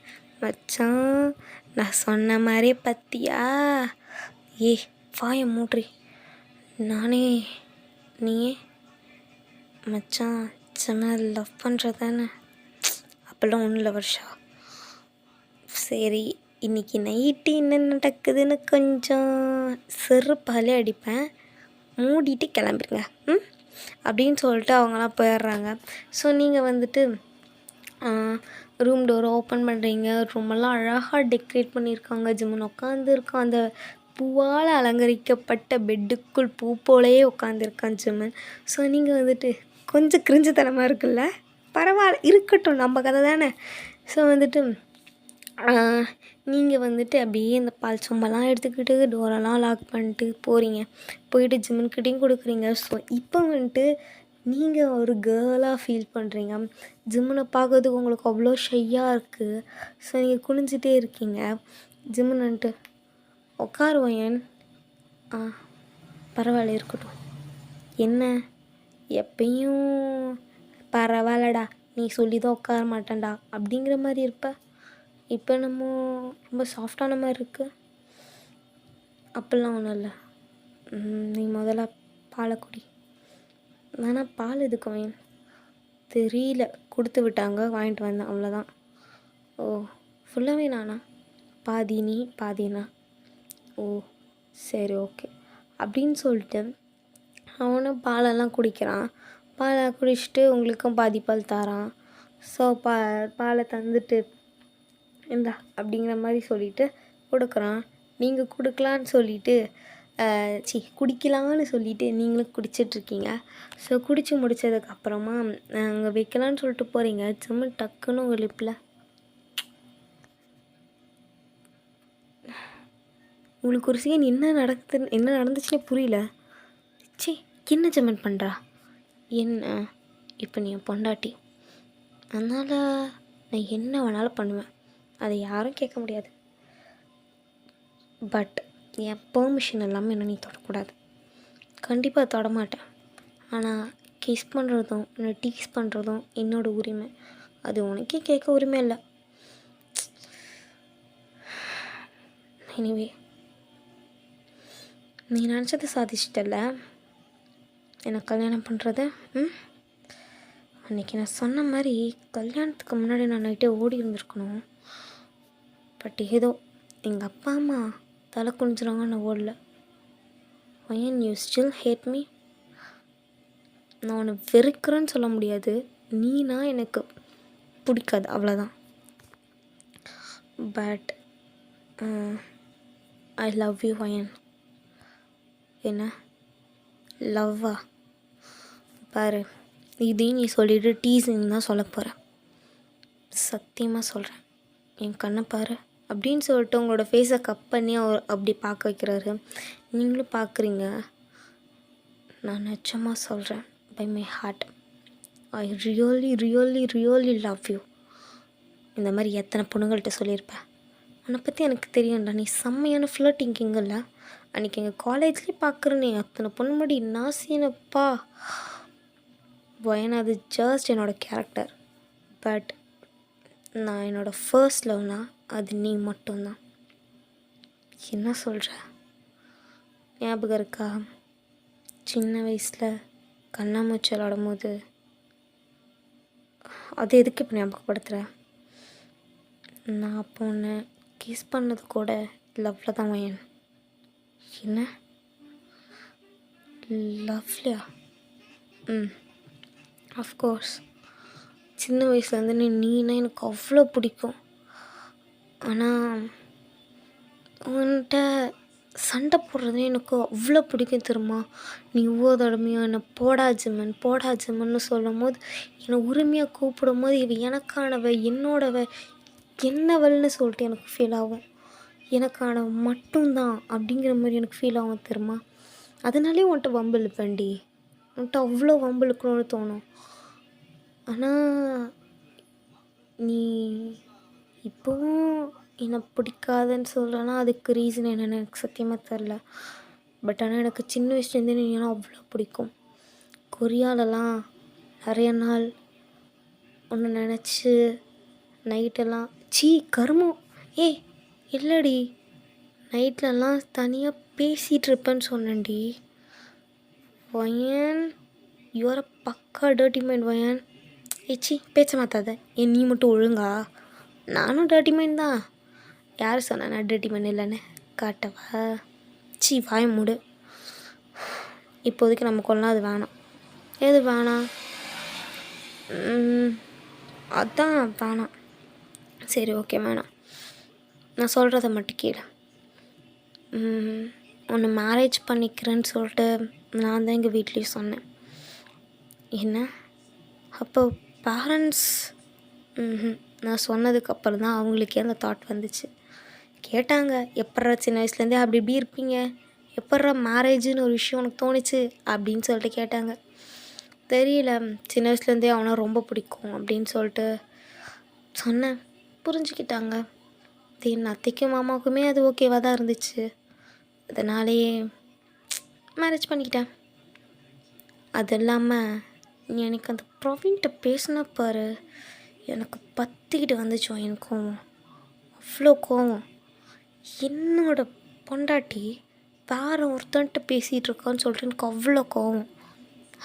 மச்சான் நான் சொன்ன மாதிரியே பத்தியா, ஏ வாயை மூட்ரி, நானே நீயே மச்சான் சொன்ன லவ் பண்ணுறதானே, அப்போல்லாம் ஒன்றும் இல்லை வருஷா. சரி இன்றைக்கி நைட்டு என்ன நடக்குதுன்னு கொஞ்சம் செருப்பாலே அடிப்பேன், மூடிட்டு கிளம்பிருங்க அப்படின்னு சொல்லிட்டு அவங்களாம் போயிடுறாங்க. ஸோ நீங்கள் வந்துட்டு ரூம் டோரை ஓப்பன் பண்ணுறீங்க. ரூமெல்லாம் அழகாக டெக்கரேட் பண்ணியிருக்காங்க. ஜிம்மன் உட்காந்துருக்கான். அந்த பூவால் அலங்கரிக்கப்பட்ட பெட்டுக்குள் பூ போலேயே உட்காந்துருக்கான் ஜிம்மன். ஸோ நீங்கள் வந்துட்டு கொஞ்சம் கிரிஞ்சுத்தனமாக இருக்குல்ல, பரவாயில்ல இருக்கட்டும், நம்ம கதை தானே. ஸோ வந்துட்டு நீங்கள் வந்துட்டு அப்படியே இந்த பால் சொம்பெல்லாம் எடுத்துக்கிட்டு டோரெல்லாம் லாக் பண்ணிட்டு போகிறீங்க. போயிட்டு ஜிம்மன்கிட்டையும் கொடுக்குறீங்க. ஸோ இப்போ வந்துட்டு நீங்கள் ஒரு கேர்ளாக ஃபீல் பண்ணுறீங்க. ஜிம்மனை பார்க்கறதுக்கு உங்களுக்கு அவ்வளோ ஷையாக இருக்குது. ஸோ நீங்கள் குனிஞ்சிட்டே இருக்கீங்க. ஜிம்மன் வந்துட்டு உட்காருவேன். பரவாயில்ல இருக்கட்டும். என்ன எப்பயும் பரவாயில்லடா நீ சொல்லி தான் உட்கார மாட்டேன்டா அப்படிங்கிற மாதிரி இருப்ப. இப்போ நம்ம ரொம்ப சாஃப்டான மாதிரி இருக்கு. அப்படிலாம் ஒன்றும் இல்லை. நீ முதல்ல பாலை குடி. ஆனால் பால் எதுக்கு வேணும் தெரியல, கொடுத்து விட்டாங்க, வாங்கிட்டு வந்தேன், அவ்வளோதான். ஓ ஃபுல்லாகவே நானா? பாதி நீ பாதினா? ஓ சரி ஓகே அப்படின்னு சொல்லிட்டு அவனும் பாலெல்லாம் குடிக்கிறான். பாலை குடிச்சிட்டு உங்களுக்கும் பாதி பால் தரான். ஸோ பாலை தந்துட்டு இந்தா அப்படிங்கிற மாதிரி சொல்லிவிட்டு கொடுக்குறான். நீங்கள் கொடுக்கலான்னு சொல்லிவிட்டு குடிக்கலான்னு சொல்லிவிட்டு நீங்களும் குடிச்சிட்ருக்கீங்க. ஸோ குடித்து முடித்ததுக்கப்புறமா அங்கே வைக்கலான்னு சொல்லிட்டு போகிறீங்க. சும்மா டக்குன்னு உங்கள் லிப்பில் உங்களுக்கு ஒரு சீன் என்ன நடந்துச்சுன்னே புரியல. என்ன ஜமெண்ட் பண்ணுறா? என்ன இப்போ நீ என் பொண்டாட்டி, அதனால் நான் என்ன வேணாலும் பண்ணுவேன், அதை யாரும் கேட்க முடியாது. பட் என் பெர்மிஷன் இல்லாமல் என்ன நீ தொடக்கூடாது. கண்டிப்பாக தொடமாட்டேன். ஆனால் கிஸ் பண்ணுறதும் என்னை டீஸ் பண்ணுறதும் என்னோடய உரிமை. அது உனக்கே கேட்க உரிமை இல்லை. எனிவே நீ நினச்சதை சாதிச்சிட்டல, எனக்கு கல்யாணம் பண்ணுறது. அன்றைக்கி நான் சொன்ன மாதிரி கல்யாணத்துக்கு முன்னாடி நான் நைட்டே ஓடி இருந்திருக்கணும். பட் ஏதோ எங்கள் அப்பா அம்மா தலை குனிஞ்சிராங்க, நான் ஓடல. Wine you still had me? நான் உன்னை வெறுக்கிறேன்னு சொல்ல முடியாது, நீனா எனக்கு பிடிக்காது, அவ்வளோதான். But I love you wine. என்ன லவ்வா? பாரு, இதையும் நீ சொல்லிவிட்டு டீசிங் தான் சொல்ல போகிற. சத்தியமாக சொல்கிறேன், என் கண்ணை பாரு அப்படின்னு சொல்லிட்டு உங்களோட ஃபேஸை கப் பண்ணி அவர் அப்படி பார்க்க வைக்கிறாரு. நீங்களும் பார்க்குறீங்க. நான் நிச்சயமாக சொல்கிறேன், by my heart, I really really really love you. இந்த மாதிரி எத்தனை பொண்ணுங்கள்கிட்ட சொல்லியிருப்பேன். உன்னை பற்றி எனக்கு தெரியும்டா, நீ செம்மையான ஃப்ளர்ட்டிங் கிங்கில்ல. அன்றைக்கி எங்கள் காலேஜ்லேயே பார்க்குறேனே அத்தனை பொண்ணு முடி நாசினப்பா. ஒயன் அது ஜஸ்ட் என்னோடய கேரக்டர். பட் நான் என்னோடய ஃபர்ஸ்ட் லவ்னா அது நீ மட்டும்தான். என்ன சொல்கிற? ஞாபகம் இருக்கா சின்ன வயசில் கண்ணாமூச்சி விளாடும் போது? அது எதுக்கு இப்போ ஞாபகப்படுத்துகிறேன்? நான் அப்போ ஒன்று கிஸ் பண்ணது கூட லவ்வில் தான் ஒயன். என்ன லவ்லியா? ம். அஃப்கோர்ஸ். சின்ன வயசுலேருந்து நீனா எனக்கு அவ்வளோ பிடிக்கும். ஆனால் உன்கிட்ட சண்டை போடுறது எனக்கு அவ்வளோ பிடிக்கும் தெரியுமா? நீ ஒவ்வொரு தடவையும் என்னை போடா ஜிம்மன் போடா ஜிம்மன்னு சொல்லும் போது, என்னை உரிமையாக கூப்பிடும் போது இவ எனக்கானவ, என்னோடவ, என்னவள்னு சொல்லிட்டு எனக்கு ஃபீல் ஆகும். எனக்கானவ மட்டும்தான் அப்படிங்கிற மாதிரி எனக்கு ஃபீல் ஆகும் தெரியுமா? அதனாலே உன்கிட்ட வம்பு இழுப்பேன்டி. உன்கிட்ட அவ்வளோ வம்பு இழுக்கணும்னு தோணும். ஆனால் நீ இப்போவும் என்னை பிடிக்காதுன்னு சொல்கிறேன்னா அதுக்கு ரீசன் என்னென்னு எனக்கு சத்தியமாக தெரில. பட் ஆனால் எனக்கு சின்ன வயசுலேருந்தே நீ ஏன்னா அவ்வளோ பிடிக்கும். கொரியாலலாம் நிறைய நாள் ஒன்று நினச்சி நைட்டெல்லாம் கருமம். ஏய் இல்லைடி, நைட்லலாம் தனியாக பேசிகிட்டு இருப்பேன்னு சொன்னேன்டி. வயன் யூஆர் அ பக்கா டர்ட்டி மைண்ட் வயன். பேச்ச மாற்றாத. ஏன் நீ மட்டும் ஒழுங்கா? நானும் டர்ட்டி மைண்ட் தான். யார் சொன்னா நான் டர்ட்டி மைண்ட் இல்லைன்னு? காட்டவா? வாய மூடு. இப்போதைக்கு நமக்குள்ளலாம் அது வேணாம். எது வேணாம்? அதான் வேணாம். சரி ஓகே வேணாம். நான் சொல்கிறத மட்டும் கேளு. உன்னை மேரேஜ் பண்ணிக்கிறேன்னு சொல்லிட்டு நான் தான் எங்கள் வீட்லேயும் சொன்னேன். என்ன? அப்போ பேரண்ட்ஸ் நான் சொன்னதுக்கப்புறம் தான் அவங்களுக்கே அந்த தாட் வந்துச்சு. கேட்டாங்க, எப்பட்றா சின்ன வயசுலேருந்தே அப்படி இப்படி இருப்பீங்க, எப்பட்றா மேரேஜுன்னு ஒரு விஷயம் உனக்கு தோணுச்சு அப்படின்னு சொல்லிட்டு கேட்டாங்க. தெரியல, சின்ன வயசுலேருந்தே அவனை ரொம்ப பிடிக்கும் அப்படின்னு சொல்லிட்டு சொன்னேன். புரிஞ்சுக்கிட்டாங்க. என் அத்தைக்கும் மாமாவுக்குமே அது ஓகேவாக தான் இருந்துச்சு. அதனாலேயே மேரேஜ் பண்ணிக்கிட்டேன். அது இல்லாமல் எனக்கு அந்த ப்ரவீன்கிட்ட பேசினா பாரு, எனக்கு பற்றிக்கிட்டு வந்துச்சோ எனக்கு கோவம், அவ்வளோ கோவம். என்னோட பொண்டாட்டி வேறு ஒருத்தன்ட்டு பேசிகிட்டு இருக்கான்னு சொல்லிட்டு எனக்கு அவ்வளோ கோவம்.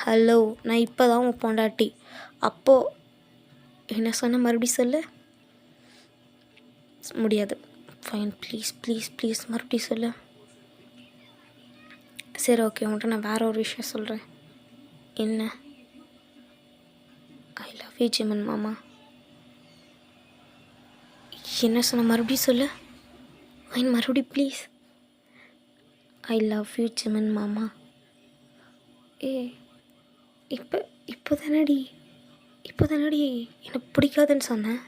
ஹலோ, நான் இப்போ தான் உன் பொண்டாட்டி. அப்போது என்ன சொன்ன மறுபடியும் சொல்லு. முடியாது. ஃபைன், ப்ளீஸ் ப்ளீஸ் ப்ளீஸ் மறுபடியும் சொல்லு. சரி ஓகே, உன்கிட்ட நான் வேறு ஒரு விஷயம் சொல்கிறேன். என்ன? ஐ லவ் யூ ஜிமன் மாமா. என்ன சொன்ன மறுபடியும் சொல்லு. ஃபைன், மறுபடியும் ப்ளீஸ். ஐ லவ் யூ ஜிமன் மாமா. இப்போ தானடி எனக்கு பிடிக்காதுன்னு சொன்னேன்.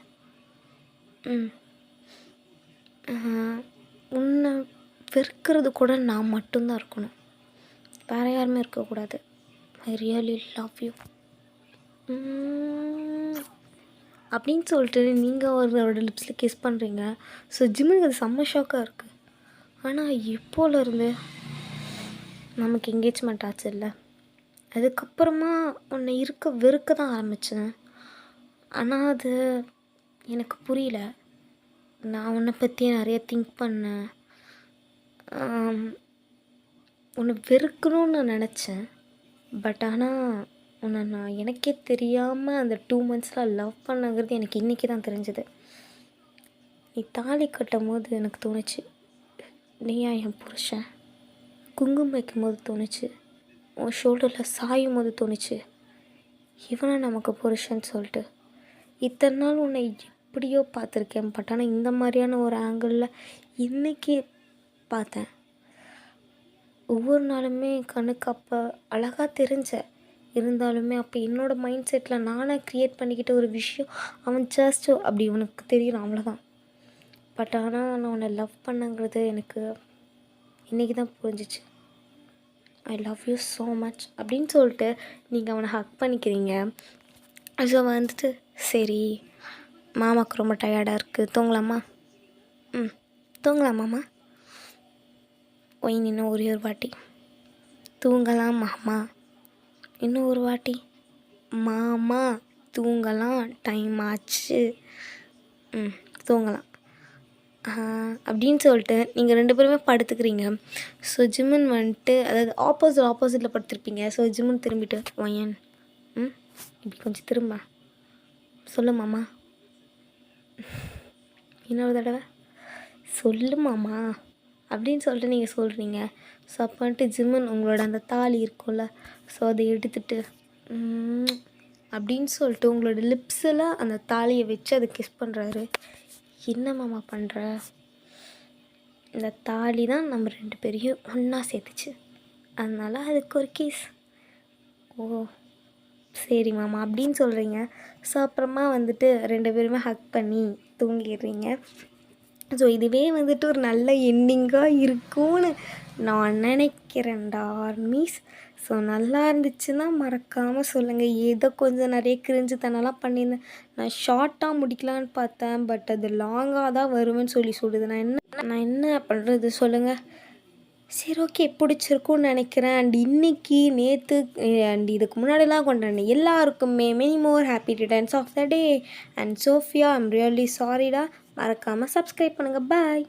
உன்னை வெறுக்கிறது கூட நான் மட்டும்தான் இருக்கணும், வேறு யாருமே இருக்கக்கூடாது. ஐ ரியலி லவ் யூ அப்படின்னு சொல்லிட்டு நீங்கள் அவரோட லிப்ஸில் கிஸ் பண்ணுறீங்க. ஸோ ஜிம்முக்கு அது செம்ம ஷாக்காக இருக்குது. ஆனால் எப்போலேருந்து நமக்கு என்கேஜ்மெண்ட் ஆச்சு இல்லை, அதுக்கப்புறமா உன்னை வெறுக்க தான் ஆரம்பித்தேன். ஆனால் அது எனக்கு புரியல. நான் உன்னை பற்றி நிறைய திங்க் பண்ணேன். உன்னை வெறுக்கணும்னு நான் நினச்சேன். பட் ஆனால் உன்னை நான் எனக்கே தெரியாமல் அந்த 2 monthஸில் லவ் பண்ணங்கிறது எனக்கு இன்றைக்கி தான் தெரிஞ்சது. நீ தாலி கட்டும் போது எனக்கு தோணுச்சு, நீயா என் புருஷன். குங்குமம் வைக்கும் போது தோணுச்சு, உன் ஷோல்டரில் சாயும் போது தோணுச்சு, இவனை நமக்கு புருஷன்னு சொல்லிட்டு. இத்தனை நாள் உன்னை எப்படியோ பார்த்துருக்கேன். பட் ஆனால் இந்த மாதிரியான ஒரு ஆங்கிளில் இன்றைக்கி பார்த்தேன். ஒவ்வொரு நாளுமே கண்ணுக்கு அப்போ அழகாக தெரிஞ்ச, இருந்தாலுமே அப்போ என்னோடய மைண்ட் செட்டில் நானாக க்ரியேட் பண்ணிக்கிட்ட ஒரு விஷயம் அவன் ஜஸ்ட் அப்படி உனக்கு தெரியும், அவ்வளோதான். பட் ஆனால் நான் உன்னை லவ் பண்ணங்கிறது எனக்கு இன்றைக்கி தான் புரிஞ்சிச்சு. I love you so much அப்படின்னு சொல்லிட்டு நீங்கள் அவனை ஹக் பண்ணிக்கிறீங்க. ஸோ வந்துட்டு சரி மாமாவுக்கு ரொம்ப டயர்டாக இருக்குது, தூங்கலாமா? தூங்கலாமாம்மா? ஒயின் இன்னும் ஒரே ஒரு வாட்டி தூங்கலாம் மாமா. இன்னும் ஒரு வாட்டி மாமா தூங்கலாம், டைம் ஆச்சு, தூங்கலாம் அப்படின்னு சொல்லிட்டு நீங்கள் 2 பேருமே படுத்துக்கிறீங்க. ஸோ ஜிம்மன் வந்துட்டு அதாவது ஆப்போசிட்டில் படுத்துருப்பீங்க. ஸோ ஜிம்மன் திரும்பிட்டு ஒயன் இப்படி கொஞ்சம் திரும்ப சொல்லு மாமா, இன்னொரு தடவை சொல்லு மாமா அப்படின்னு சொல்லிட்டு நீங்கள் சொல்கிறீங்க. ஸோ அப்போ வந்துட்டு ஜிம்மன் உங்களோட அந்த தாலி இருக்கும்ல, ஸோ அதை எடுத்துட்டு அப்படின்னு சொல்லிட்டு உங்களோட லிப்ஸில் அந்த தாலியை வச்சு அதை கிஸ் பண்ணுறாரு. என்ன மாமா பண்ணுற? இந்த தாலி தான் நம்ம 2 பேரையும் ஒன்றா சேர்த்துச்சு, அதனால் அதுக்கு ஒரு கிஸ். ஓ சரி மாமா அப்படின்னு சொல்கிறீங்க. ஸோ அப்புறமா வந்துட்டு 2 பேருமே ஹக் பண்ணி தூங்கிடுறீங்க. ஸோ இதுவே வந்துட்டு ஒரு நல்ல எண்டிங்காக இருக்கும்னு நான் நினைக்கிறேன்டா ஆர்மீஸ். ஸோ நல்லா இருந்துச்சுன்னா மறக்காமல் சொல்லுங்கள். ஏதோ கொஞ்சம் நிறைய கிரிஞ்சுத்தனம்லாம் பண்ணியிருந்தேன். நான் ஷார்ட்டாக முடிக்கலான்னு பார்த்தேன், பட் அது லாங்காக தான் வருவேன்னு சொல்லுது. நான் என்ன பண்ணுறது சொல்லுங்கள். சரி ஓகே, பிடிச்சிருக்குன்னு நினைக்கிறேன். அண்ட் இன்றைக்கி நேற்று அண்ட் இதுக்கு முன்னாடிலாம் கொண்டாடின எல்லாருக்குமே many more happy returns of the day. And Sophia, I'm really சாரிடா. மறக்காமல் சப்ஸ்கிரைப் பண்ணுங்கள். பாய்.